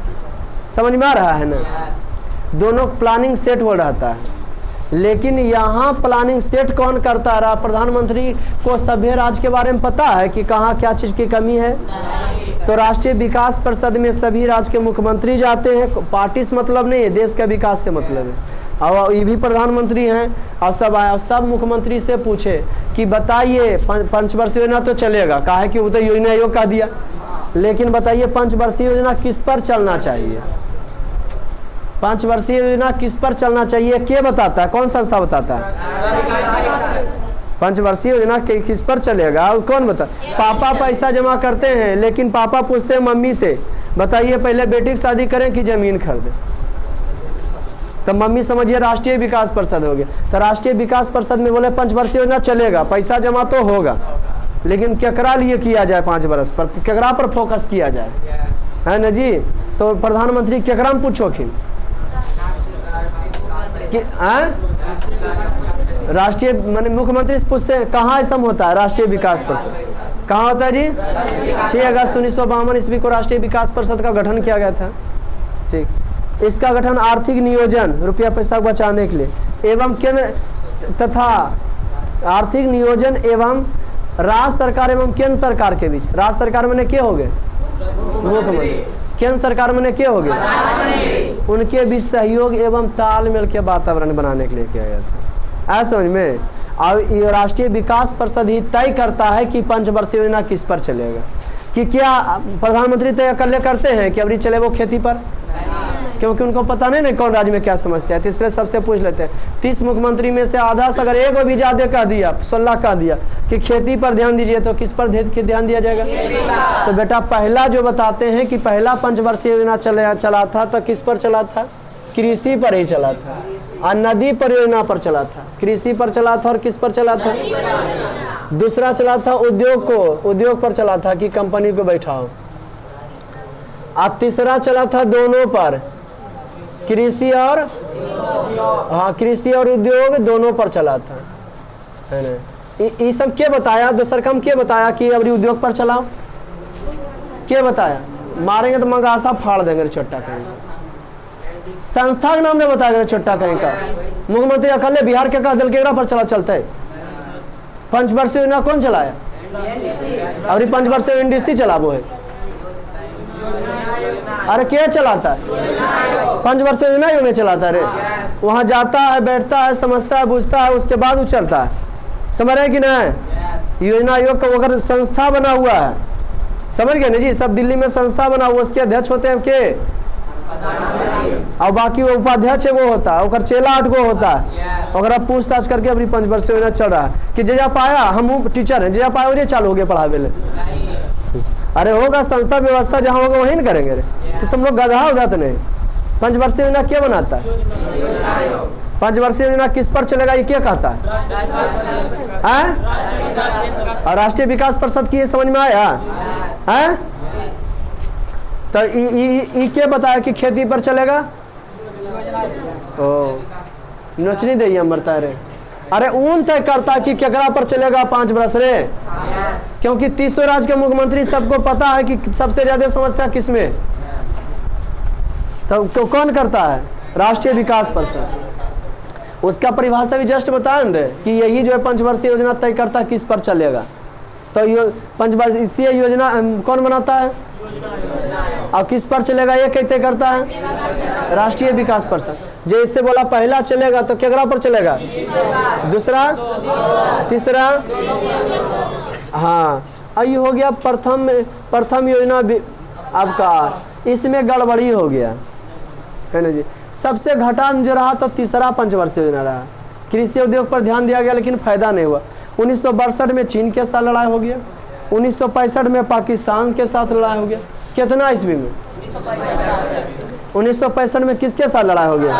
समझ में आ रहा है ना? दोनों प्लानिंग सेट हो रहता है। लेकिन यहाँ प्लानिंग सेट कौन करता रहा? प्रधानमंत्री को सभ्य राज्य के बारे में पता है कि कहाँ क्या चीज़ की कमी है? तो राष्ट्रीय विकास परिषद में सभी राज्य के मुख्यमंत्री जाते हैं। पार्टी से मतलब नहीं है, देश का विकास से मतलब है। और ये भी प्रधानमंत्री हैं और सब आए और सब मुख्यमंत्री से पूछे कि बताइए पंचवर्षीय योजना तो चलेगा, कहा है कि वो तो योजना आयोग का दिया, लेकिन बताइए पंचवर्षीय योजना किस पर चलना चाहिए? पंचवर्षीय योजना किस पर चलना चाहिए? क्या बताता है? कौन संस्था बताता है? पंचवर्षीय योजना किस पर चलेगा? कौन बता? पापा पैसा जमा करते हैं, लेकिन पापा पूछते हैं मम्मी से, बताइए पहले बेटी की शादी करें कि जमीन खरीदें? तो मम्मी समझिए राष्ट्रीय विकास परिषद हो गया। तो राष्ट्रीय विकास परिषद में बोले पंचवर्षीय योजना चलेगा, पैसा जमा तो होगा, लेकिन केकरा लिए किया जाए? 5 वर्ष पर केकरा पर फोकस किया जाए, है ना जी? तो प्रधानमंत्री केकरा में पूछोखिन कि राष्ट्रीय माने मुख्यमंत्री से पूछते हैं कहाँ ऐसा होता है? राष्ट्रीय विकास परिषद कहाँ होता है जी? 6 अगस्त 1952 ईस्वी को राष्ट्रीय विकास परिषद का गठन किया गया था। ठीक, इसका गठन आर्थिक नियोजन, रुपया पैसा बचाने के लिए एवं केंद्र तथा आर्थिक नियोजन एवं राज्य सरकार एवं केंद्र सरकार के बीच। राज्य सरकार में क्या हो गए? मुख्यमंत्री। केंद्र सरकार में क्या हो गए? उनके बीच सहयोग एवं तालमेल के वातावरण बनाने के लिए किया गया था। ऐसा समझ में? और ये राष्ट्रीय विकास परिषद ही तय करता है कि पंचवर्षीय योजना किस पर चलेगा। कि क्या प्रधानमंत्री तय अकेले करते हैं कि अभी चले वो खेती पर? क्योंकि उनको पता नहीं ना कौन राज्य में क्या समस्या है, तो इसलिए सबसे पूछ लेते हैं। 30 मुख्यमंत्री में से आधा से अगर एक भी ज्यादा कह दिया, 16 कह दिया कि खेती पर ध्यान दीजिए, तो किस पर ध्यान दिया जाएगा? तो बेटा पहला जो बताते हैं कि पहला पंचवर्षीय योजना चला था तो किस पर चला था? कृषि पर ही चला था और नदी परियोजना पर चला था। कृषि पर चला था और किस पर चला था? दूसरा चला था उद्योग पर चला था कि कंपनी को बैठाओ। और तीसरा चला था दोनों पर, कृषि और कृषि और उद्योग दोनों पर चला था, है ना? ये सब क्या बताया? दूसरा काम क्या बताया कि अभी उद्योग पर चलाओ? क्या बताया? मारेंगे तो मंगासा फाड़ देंगे चोट्टा कहीं। संस्था का नाम नहीं बताया चोट्टा कहीं का। मुख्यमंत्री अकेले बिहार के का दल केकरा पर चलता है? पंचवर्षीय योजना कौन चलाया? अभी पंचवर्षीय एनडीसी चलाबो है। अरे क्या चलाता है? पंचवर्षीय योजना क्यों नहीं चलाता? अरे वहाँ जाता है, बैठता है, समझता है, बुझता है, उसके बाद वो चलता है। समझ रहे कि नहीं? योजना आयोग का अगर संस्था बना हुआ है, समझ गए ना जी? सब दिल्ली में संस्था बना हुआ, उसके अध्यक्ष होते हैं के, और बाकी वो उपाध्यक्ष है वो होता है, और चेला 8 गो होता है। अगर आप पूछताछ करके अभी पंचवर्षीय योजना चल रहा है कि जया पाया, हम टीचर हैं, जया पाया चालू हो गया पढ़ावे ले। अरे होगा संस्था व्यवस्था जहाँ होगा वहीं न करेंगे। तो तुम लोग गधा हो जाते नहीं। पंचवर्षीय योजना क्या बनाता है? पंचवर्षीय योजना किस पर चलेगा ये क्या कहता है? और राष्ट्रीय विकास परिषद की ये समझ में आया है? तो ये क्या बताया कि खेती पर चलेगा? ओ नोचनी दे मरता है रे। अरे ऊन तय करता कि केकरा पर चलेगा 5 वर्ष रे, क्योंकि 30 राज्य के मुख्यमंत्री सबको पता है कि सबसे ज्यादा समस्या किसमें। तो कौन करता है? राष्ट्रीय विकास परिषद। उसका परिभाषा भी जस्ट बताया ना कि यही जो है पंचवर्षीय योजना तय करता है किस पर चलेगा। तो पंचवर्षीय योजना कौन बनाता है और किस पर चलेगा ये कैसे करता है? राष्ट्रीय विकास परिषद। जैसे बोला पहला चलेगा तो केकरा पर चलेगा? दूसरा, तीसरा, हाँ ये हो गया प्रथम योजना आपका। इसमें गड़बड़ी हो गया है ना जी। सबसे घटा जो रहा तो तीसरा पंचवर्षीय योजना रहा। कृषि उद्योग पर ध्यान दिया गया लेकिन फायदा नहीं हुआ। 1962 में चीन के साथ लड़ाई हो गया। 1965 में पाकिस्तान के साथ लड़ाई हो गया। कितना ईस्वी में? 1965 में किसके साथ लड़ाई हो गया?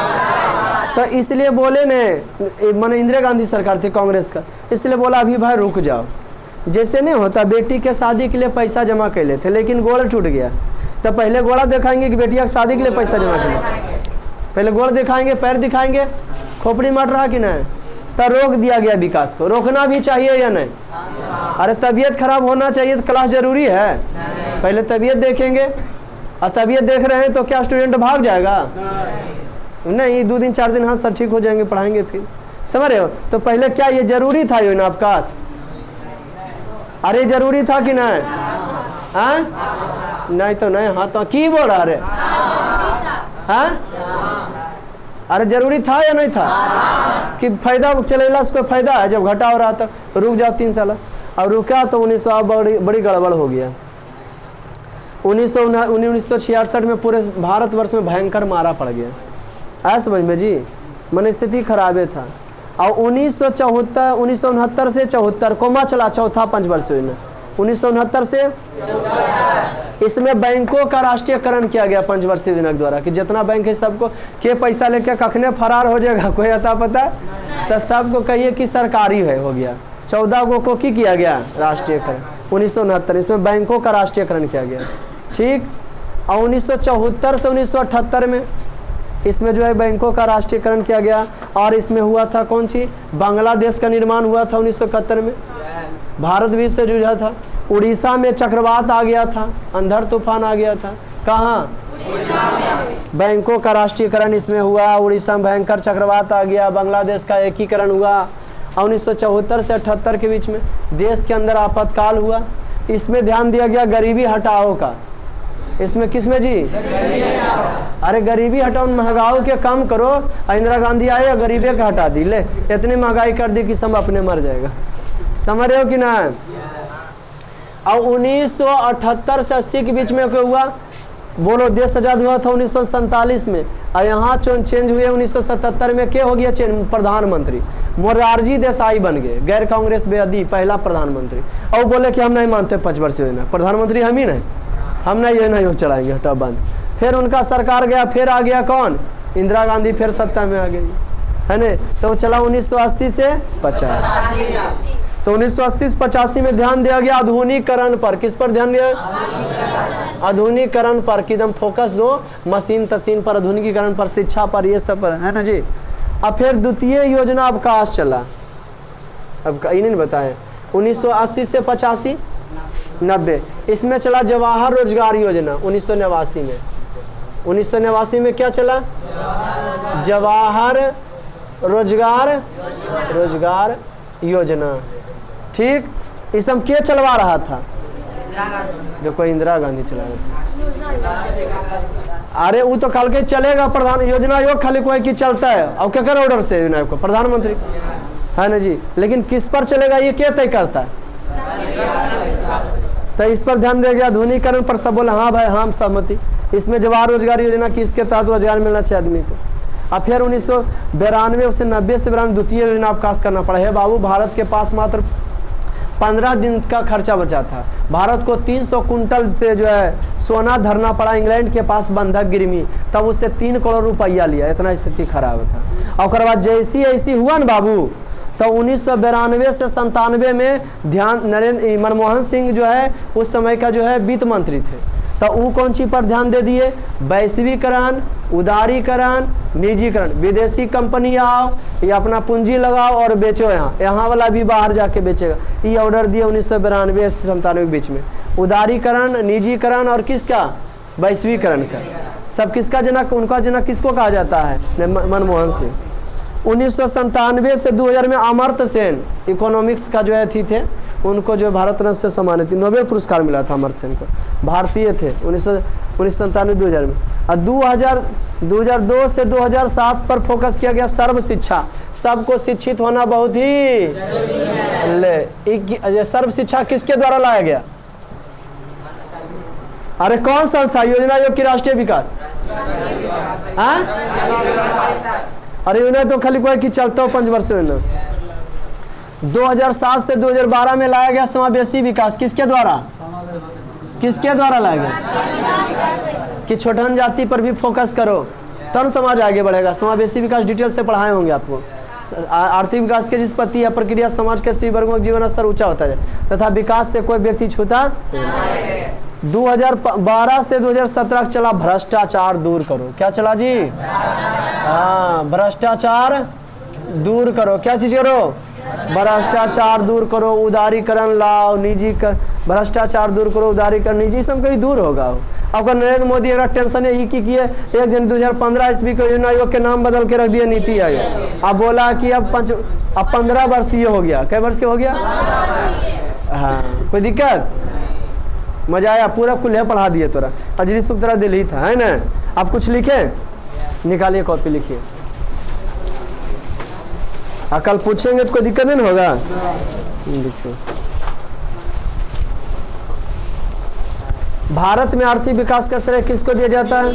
तो इसलिए बोले ने माने इंदिरा गांधी सरकार थी कांग्रेस का, इसलिए बोला अभी भाई रुक जाओ। जैसे नहीं होता बेटी के शादी के लिए पैसा जमा कर लेते थे लेकिन गोड़ टूट गया, तो पहले गोड़ा दिखाएंगे कि बेटिया की शादी के लिए पैसा जमा कर। पहले गोड़ दिखाएंगे, पैर दिखाएंगे, खोपड़ी मट रहा कि नहीं, तो रोक दिया गया विकास को। रोकना भी चाहिए या नहीं? अरे तबीयत खराब होना चाहिए तो क्लास जरूरी है? पहले तबीयत देखेंगे, और तबीयत देख रहे हैं तो क्या स्टूडेंट भाग जाएगा? नहीं, 2 दिन 4 दिन हाँ सर ठीक हो जाएंगे, पढ़ाएंगे फिर। समझ रहे हो? तो पहले क्या ये जरूरी था ये अवकाश? अरे जरूरी था कि नहीं? नहीं तो नहीं, हाँ तो की बोल रहा? अरे हाँ, अरे जरूरी था या नहीं था? कि फायदा चलेला उसको फायदा है, जब घटा हो रहा था रुक जाओ 3 साल। और रुका तो 1900 बड़ी गड़बड़ हो गया। 1966 में पूरे भारतवर्ष में भयंकर मारा पड़ गया। ऐसा समझ में जी, मन स्थिति खराबे था। और 1969 से 74 कोमा चला, चौथा पंचवर्षीय 1969 से इसमें बैंकों का राष्ट्रीयकरण किया गया पंचवर्षीय विनक द्वारा, कि जितना बैंक है सबको के पैसा लेके कखने फरार हो जाएगा कोई अता पता, तो सबको कहिए कि सरकारी है, हो गया। 14 को की किया गया राष्ट्रीयकरण 1969, इसमें बैंकों का राष्ट्रीयकरण किया गया। ठीक। और 1974 से 1978 में इसमें जो है बैंकों का राष्ट्रीयकरण किया गया। और इसमें हुआ था कौन सी, बांग्लादेश का निर्माण हुआ था 1971 में। भारत भी इससे जुझा था। उड़ीसा में चक्रवात आ गया था, अंधर तूफान आ गया था। कहाँ? बैंकों का राष्ट्रीयकरण इसमें हुआ, उड़ीसा में भयंकर चक्रवात आ गया, बांग्लादेश का एकीकरण हुआ। और 1974 से 78 के बीच में देश के अंदर आपातकाल हुआ। इसमें ध्यान दिया गया गरीबी हटाओ का। इसमें किसमें जी? अरे गरीबी हटाओ, महंगाई के कम करो। इंदिरा गांधी आए और गरीबी का हटा दी, ले इतनी महंगाई कर दी कि सब अपने मर जाएगा। समझ रहे हो कि ना? और 1978 से 80 के बीच में क्या हुआ? बोलो, देश आजाद हुआ था 1947 में, और यहाँ चेंज हुए 1977 में। क्या हो गया चेंज? प्रधानमंत्री मोरारजी देसाई बन गए, गैर कांग्रेस बेअदी पहला प्रधानमंत्री। और बोले कि हम नहीं मानते 5 वर्ष योजना, प्रधानमंत्री हम ही नहीं, हम नहीं ये नहीं चलाएंगे, हटा बंद। फिर उनका सरकार गया, फिर आ गया कौन? इंदिरा गांधी फिर सत्ता में आ गई, है ना? तो चला 1980 से 50। तो 1980 से 85 में ध्यान दिया गया आधुनिकीकरण पर। किस पर ध्यान दिया? आधुनिकीकरण पर, कि एकदम फोकस दो मशीन तशीन पर, आधुनिकीकरण पर, शिक्षा पर, ये सब पर, है ना जी। अब फिर द्वितीय योजना अवकाश चला। अब ये नहीं बताए 1980 से 85 90 इसमें चला जवाहर रोजगार योजना 1989 में। 1989 में क्या चला? जवाहर रोजगार योजना। ठीक। इस सब के चलवा रहा था? देखो इंदिरा गांधी चला रहा था। अरे वो तो कल के चलेगा प्रधान योजना आयोग, खाली कोई की चलता है और क्या कर ऑर्डर से योजना को? प्रधानमंत्री, है ना जी। लेकिन किस पर चलेगा ये क्या तय करता है? तो इस पर ध्यान देगा, आधुनिकीकरण पर सब बोले हाँ भाई हम सहमति। इसमें जवाहर रोजगार योजना की, इसके तहत रोजगार मिलना चाहिए आदमी को। अब फिर 1992 से 90 से 92 द्वितीय योजना अवकाश करना पड़ा है। बाबू, भारत के पास मात्र 15 दिन का खर्चा बचा था। भारत को 300 कुंटल से जो है सोना धरना पड़ा, इंग्लैंड के पास बंधक गिरमी, तब उससे 3 करोड़ रुपया लिया। इतना स्थिति खराब था। और बाद जैसी ऐसी हुआ ना बाबू, तो 1992 से 97 में मनमोहन सिंह जो है उस समय का जो है वित्त मंत्री थे, तो वो कौन सी पर ध्यान दे दिए? वैश्वीकरण, उदारीकरण, निजीकरण। विदेशी कंपनी आओ, ये अपना पूंजी लगाओ और बेचो, यहाँ वाला भी बाहर जाके बेचेगा। ये ऑर्डर दिए 1992 से 97 के बीच में। उदारीकरण, निजीकरण और किसका? वैश्वीकरण का। सब किसका जनक? उनका जनक किसको कहा जाता है? मनमोहन सिंह। 1997 से 2000 में अमर्त्य सेन इकोनॉमिक्स का जो है थे, उनको जो भारत रत्न से सम्मानित, नोबेल पुरस्कार मिला था अमर्त्य सेन को, भारतीय थे 1997-2000 में। और 2002 से 2007 पर फोकस किया गया सर्व शिक्षा। सबको शिक्षित होना बहुत ही सर्व शिक्षा किसके द्वारा लाया गया? अरे कौन संस्था? योजना आयोग की राष्ट्रीय विकास। अरे योजना तो खाली कोई की चलता हो 5 वर्ष में। 2007 से 2012 में लाया गया समावेशी विकास। किसके द्वारा? किसके द्वारा लाया गया? कि छोटन जाति पर भी फोकस करो, तब समाज आगे बढ़ेगा। समावेशी विकास डिटेल से पढ़ाए होंगे आपको। आर्थिक विकास की जिस पति या प्रक्रिया समाज के सभी वर्गों का जीवन स्तर ऊंचा होता है तथा विकास से कोई व्यक्ति छूता। 2012 से 2017 चला भ्रष्टाचार दूर करो। क्या चला जी? हाँ, भ्रष्टाचार दूर करो, क्या चीज करो? भ्रष्टाचार दूर करो, उदारीकरण लाओ, निजी कर, भ्रष्टाचार दूर करो, उदारीकरण, निजी सब कहीं दूर होगा। आपका नरेंद्र मोदी एक टेंशन यही की किए 1 जनवरी 2015 ईस्वी को योजना आयोग के नाम बदल के रख दिया नीति आयोग। अब बोला कि अब 15 वर्षीय हो गया। कै वर्ष के हो गया? हाँ, कोई दिक्कत? मजा आया? पूरा कुल्हे पढ़ा दिए तोरा, अजरी सुख तरह दिल ही था, है ना? आप कुछ लिखे, निकालिए कॉपी, लिखिए। कल पूछेंगे तो कोई दिक्कत नहीं होगा। देखिए, भारत में आर्थिक विकास का श्रेय किसको दिया जाता है?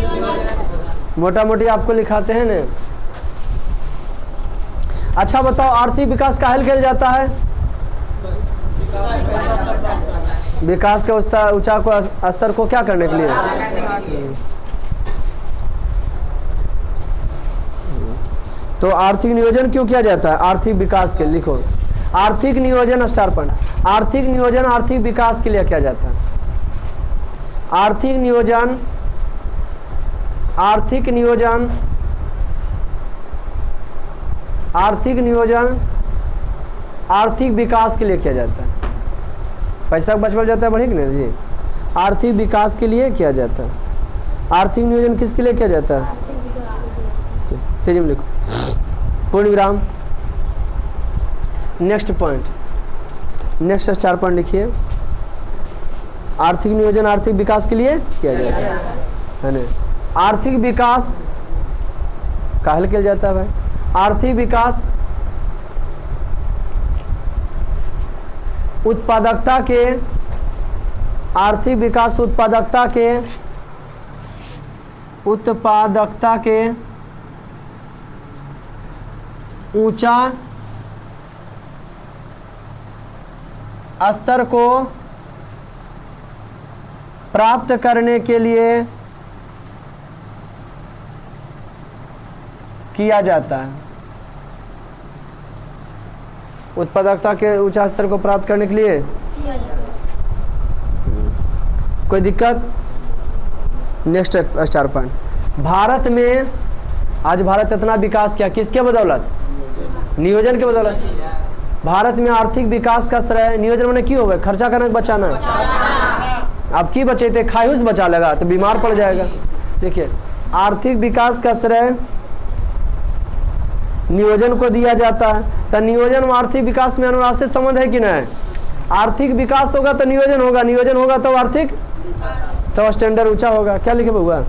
मोटा मोटी आपको लिखाते हैं ना। अच्छा बताओ, आर्थिक विकास काहे किया जाता है? विकास का ऊंचा को स्तर को क्या करने के लिए? तो आर्थिक नियोजन क्यों किया जाता है? आर्थिक विकास के, लिखो आर्थिक नियोजन स्टार पॉइंट। आर्थिक नियोजन आर्थिक विकास के लिए किया जाता है। आर्थिक नियोजन, आर्थिक नियोजन, आर्थिक नियोजन आर्थिक विकास के लिए किया जाता है। पैसा बच जाता है, बढ़ी कि नहीं जी? आर्थिक विकास के लिए किया जाता है। आर्थिक नियोजन किसके लिए किया जाता है? तेजी में लिखो, पूर्ण विराम। Next point, next star point लिखिए। आर्थिक नियोजन आर्थिक विकास के लिए किया जाता है ना। आर्थिक विकास काहे किया जाता है भाई? आर्थिक विकास उत्पादकता के, आर्थिक विकास उत्पादकता के, उत्पादकता के ऊंचा स्तर को प्राप्त करने के लिए किया जाता है। उत्पादकता के ऊंचा स्तर को प्राप्त करने के लिए कोई दिक्कत? Next star point. भारत में आज भारत इतना विकास किया किसके बदौलत? नियोजन के बदौलत। भारत में आर्थिक विकास का श्रेय नियोजन मैंने क्यों हुआ? खर्चा करने बचाना। अब की बचे थे, खायूस बचा लगा तो बीमार पड़ जाएगा। देखिए, आर्थिक विकास का श्रेय नियोजन को दिया जाता है। तो नियोजन और आर्थिक विकास में अनुनासिक संबंध है कि नहीं? आर्थिक विकास होगा तो नियोजन होगा, नियोजन होगा तो आर्थिक, तो स्टैंडर्ड ऊंचा होगा। क्या लिखे बउआ?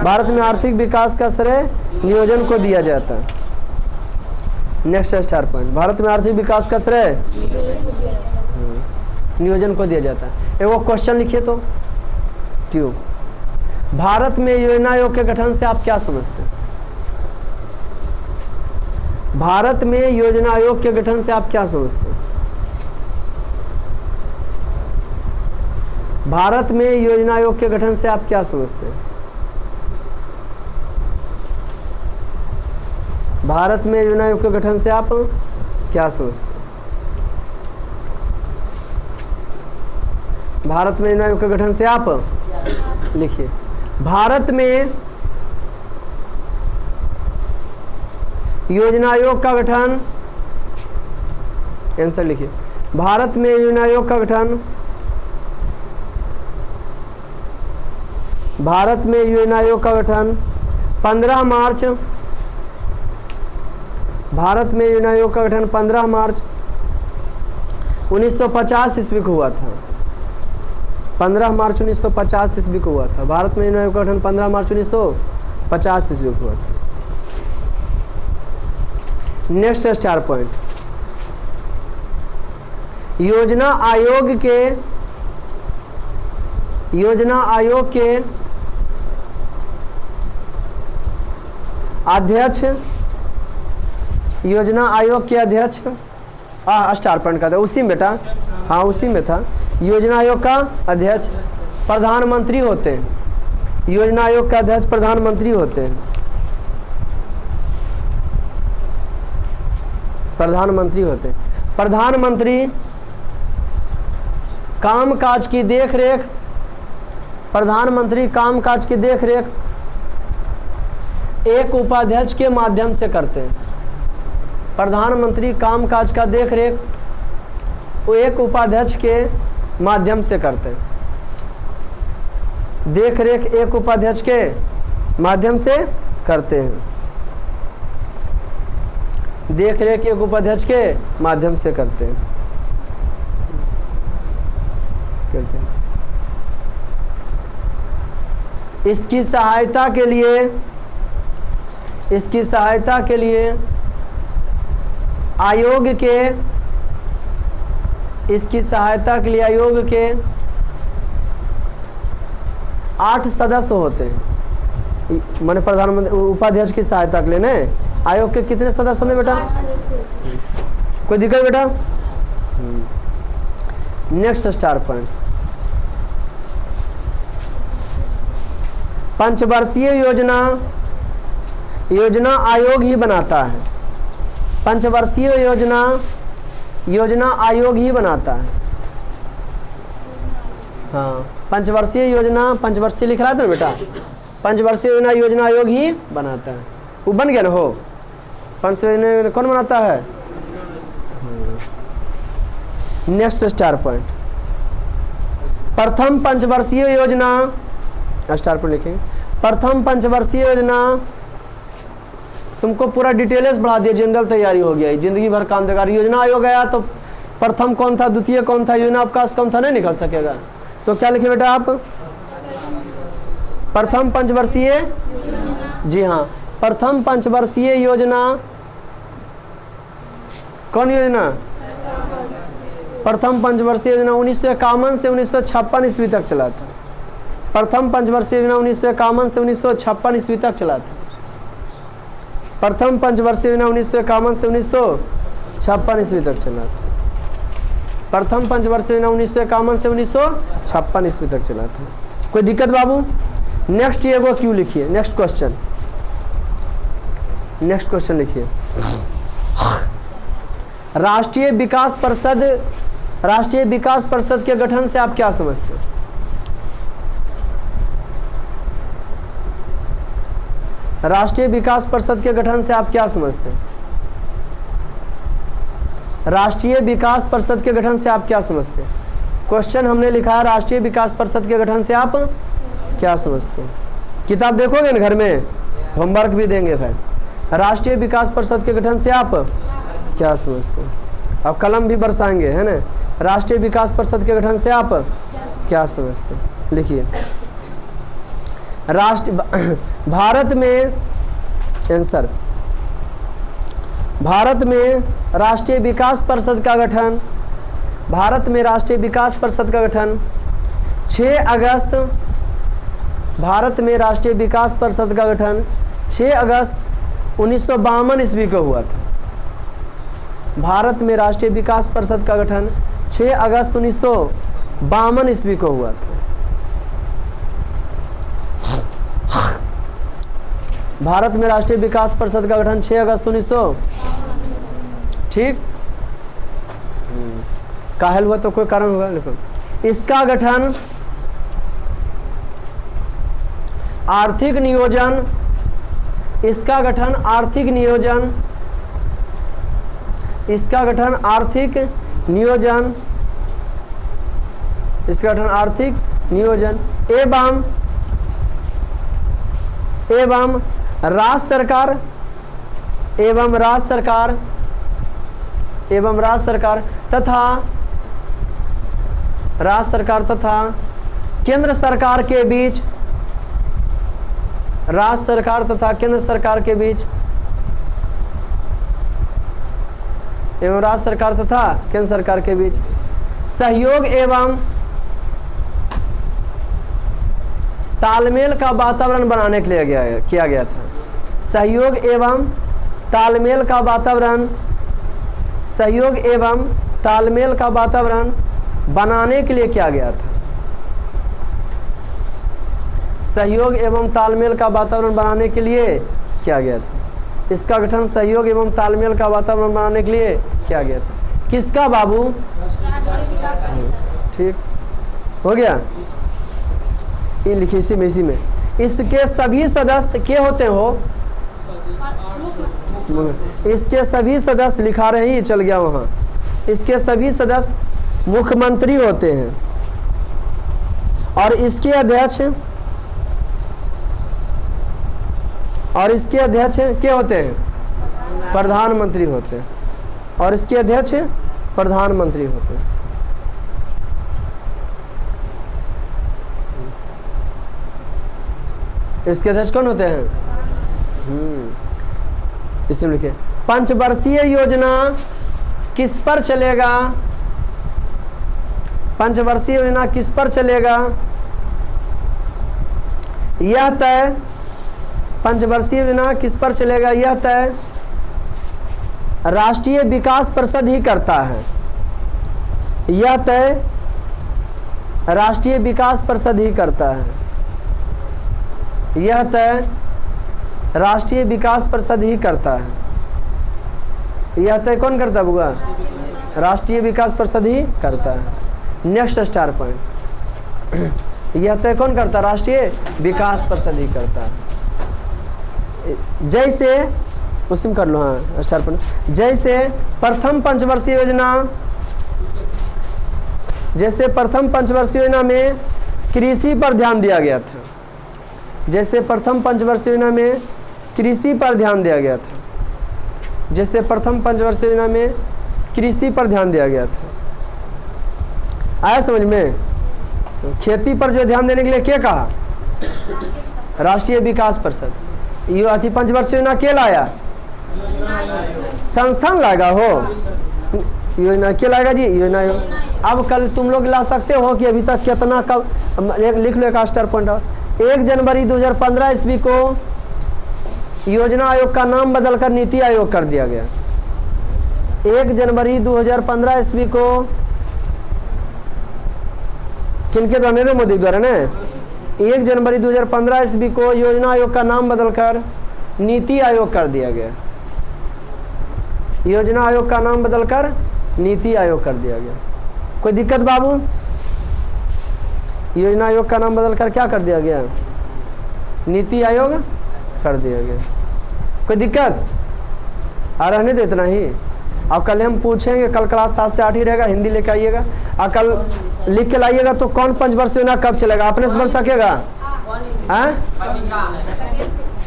भारत में आर्थिक विकास का श्रेय नियोजन को दिया जाता है। Next star point. भारत में आर्थिक विकास का श्रेय नियोजन को दिया जाता है। एगो क्वेश्चन लिखिए तो, क्यों? भारत में योजना आयोग के गठन से आप क्या समझते हैं? भारत में योजना आयोग के गठन से आप क्या समझते हैं? भारत में योजना आयोग के गठन से आप क्या समझते हैं? भारत में योजना आयोग के गठन से आप क्या समझते हैं? भारत में योजना आयोग के गठन से आप लिखिए। भारत में योजना आयोग का गठन, आंसर लिखिए। भारत में योजना आयोग का गठन, भारत में योजना आयोग का गठन 15 मार्च, भारत में योजना आयोग का गठन 15 मार्च 1950 ईस्वी को हुआ था। 15 मार्च 1950 ईस्वी को हुआ था। भारत में योजना आयोग का गठन 15 मार्च 1950 ईस्वी को हुआ था। Next star point. योजना आयोग के अध्यक्ष, योजना आयोग के अध्यक्ष, स्टार पॉइंट का था उसी में बेटा, हाँ उसी में था। योजना आयोग का अध्यक्ष प्रधानमंत्री होते हैं। योजना आयोग का अध्यक्ष प्रधानमंत्री होते हैं। प्रधानमंत्री होते हैं। प्रधानमंत्री कामकाज की देखरेख, प्रधानमंत्री कामकाज की देखरेख एक उपाध्यक्ष के माध्यम से करते हैं। प्रधानमंत्री कामकाज का देख रेख वो एक उपाध्यक्ष के माध्यम से करते हैं। देख रेख एक उपाध्यक्ष के माध्यम से करते हैं। देख रेख एक उपाध्यक्ष के माध्यम से करते हैं। इसकी सहायता के लिए आयोग के 8 सदस्य होते हैं। माने प्रधानमंत्री उपाध्यक्ष की सहायता के लिए ना आयोग के कितने सदस्य होंगे बेटा? कोई दिक्कत बेटा? नेक्स्ट स्टार पॉइंट, पंचवर्षीय योजना आयोग ही बनाता है। पंचवर्षीय योजना आयोग ही बनाता है। हाँ, पंचवर्षीय योजना, पंचवर्षीय लिख रहा था ना बेटा, पंचवर्षीय योजना आयोग ही बनाता है। वो बन गया ना हो, पंचवर्षीय योजना कौन बनाता है? नेक्स्ट स्टार पॉइंट, प्रथम पंचवर्षीय योजना, स्टार पॉइंट लिखेंगे, प्रथम पंचवर्षीय योजना तुमको पूरा डिटेल्स बढ़ा दिया, जनरल तैयारी हो गया, जिंदगी भर काम देगा। योजना आयोग आया तो प्रथम कौन था, द्वितीय कौन था, योजना अवकाश कौन था, नहीं निकल सकेगा। तो क्या लिखे बेटा आप? प्रथम पंचवर्षीय, जी हाँ, प्रथम पंचवर्षीय योजना कौन योजना? प्रथम पंचवर्षीय योजना 1951 से 1956 ईस्वी तक चला था। प्रथम पंचवर्षीय योजना 1951 से 1956 ईस्वी तक चला था। प्रथम पंचवर्षीय योजना 1951 से 1956 ईस्वी तक चला था। प्रथम पंचवर्षीय योजना 1951 से 1956 ईस्वी तक चला था। कोई दिक्कत बाबू? नेक्स्ट ये वो क्यों लिखिए। नेक्स्ट क्वेश्चन लिखिए, राष्ट्रीय विकास परिषद के गठन से आप क्या समझते हैं? राष्ट्रीय विकास परिषद के गठन से आप क्या समझते हैं? राष्ट्रीय विकास परिषद के गठन से आप क्या समझते हैं? क्वेश्चन हमने लिखा है, राष्ट्रीय विकास परिषद के गठन से आप क्या समझते हैं? किताब देखोगे ना घर में, होमवर्क भी देंगे भाई। राष्ट्रीय विकास परिषद के गठन से आप क्या समझते हैं? अब कलम भी बरसाएंगे, है ना। राष्ट्रीय विकास परिषद के गठन से आप क्या समझते हैं? लिखिए, भारत में आंसर, भारत में राष्ट्रीय विकास परिषद का गठन, भारत में राष्ट्रीय विकास परिषद का गठन 6 अगस्त, भारत में राष्ट्रीय विकास परिषद का गठन 6 अगस्त 1952 ईस्वी को हुआ था। भारत में राष्ट्रीय विकास परिषद का गठन 6 अगस्त 1952 ईस्वी को हुआ था। भारत में राष्ट्रीय विकास परिषद का गठन 6 अगस्त 1900, ठीक। काहल हुआ तो कोई कारण होगा, लेकिन इसका गठन आर्थिक नियोजन, इसका गठन आर्थिक नियोजन, इसका गठन आर्थिक नियोजन, इसका गठन आर्थिक नियोजन एवं राज्य सरकार तथा राज्य सरकार तथा केंद्र सरकार के बीच, राज्य सरकार तथा केंद्र सरकार के बीच, एवं राज्य सरकार तथा केंद्र सरकार के बीच सहयोग एवं तालमेल का वातावरण बनाने के लिए किया गया था। सहयोग एवं तालमेल का वातावरण, सहयोग एवं तालमेल का वातावरण बनाने के लिए किया गया था। सहयोग एवं तालमेल का वातावरण बनाने के लिए किया गया था। इसका गठन सहयोग एवं तालमेल का वातावरण बनाने के लिए किया गया था। किसका बाबू? ठीक हो गया। ये लिखिए इसी में इसके सभी सदस्य क्या होते हो? इसके सभी सदस्य, लिखा रहे ही चल गया वहाँ, इसके सभी सदस्य मुख्यमंत्री होते हैं और इसके अध्यक्ष क्या होते हैं? प्रधानमंत्री होते हैं और इसके अध्यक्ष प्रधानमंत्री होते हैं। इसके अध्यक्ष कौन होते हैं? इसमें लिखे पंचवर्षीय योजना किस पर चलेगा? पंचवर्षीय योजना किस पर चलेगा? यह तय, पंचवर्षीय योजना किस पर चलेगा यह तय राष्ट्रीय विकास परिषद ही करता है। यह तय राष्ट्रीय विकास परिषद ही करता है। यह तय राष्ट्रीय विकास परिषद ही करता है। यह तय कौन करता है बुआ? राष्ट्रीय विकास परिषद ही करता है। नेक्स्ट स्टार पॉइंट, यह तय कौन करता है? राष्ट्रीय विकास परिषद ही करता है। जैसे उसी में कर लो, हाँ स्टार पॉइंट। जैसे प्रथम पंचवर्षीय योजना में कृषि पर ध्यान दिया गया था। जैसे प्रथम पंचवर्षीय योजना में कृषि पर ध्यान दिया गया था। जैसे प्रथम पंचवर्षीय योजना में कृषि पर ध्यान दिया गया था। आया समझ में? खेती पर जो ध्यान देने के लिए क्या कहा? राष्ट्रीय विकास परिषद। ये अति पंचवर्षीय योजना क्या लाया? संस्थान लाएगा हो योजना, क्या लाएगा जी? योजना। अब कल तुम लोग ला सकते हो कि अभी तक कितना कब, लिख लो एक स्टार पॉइंट। 1 जनवरी 2015 ईस्वी को योजना आयोग का नाम बदलकर नीति आयोग कर दिया गया। 1 जनवरी 2015 ईस्वी को किनके द्वारा? नरेंद्र मोदी द्वारा ना। 1 जनवरी 2015 ईस्वी को योजना आयोग का नाम बदलकर नीति आयोग कर दिया गया। योजना आयोग का नाम बदलकर नीति आयोग कर दिया गया। कोई दिक्कत बाबू? योजना आयोग का नाम बदलकर क्या कर दिया गया? नीति आयोग कर दिया गया। कोई दिक्कत? आ रहने दो इतना ही। अब कल हम पूछेंगे, कल क्लास 7 से 8 ही रहेगा, हिंदी लेकर आइएगा और कल लिख के लाइएगा। तो कौन पंचवर्षीय योजना कब चलेगा अपने से बन सकेगा?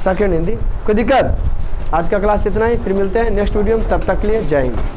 सेकेंड हिंदी। कोई दिक्कत? आज का क्लास इतना ही, फिर मिलते हैं नेक्स्ट वीडियो में। तब तक के लिए जय हिंद।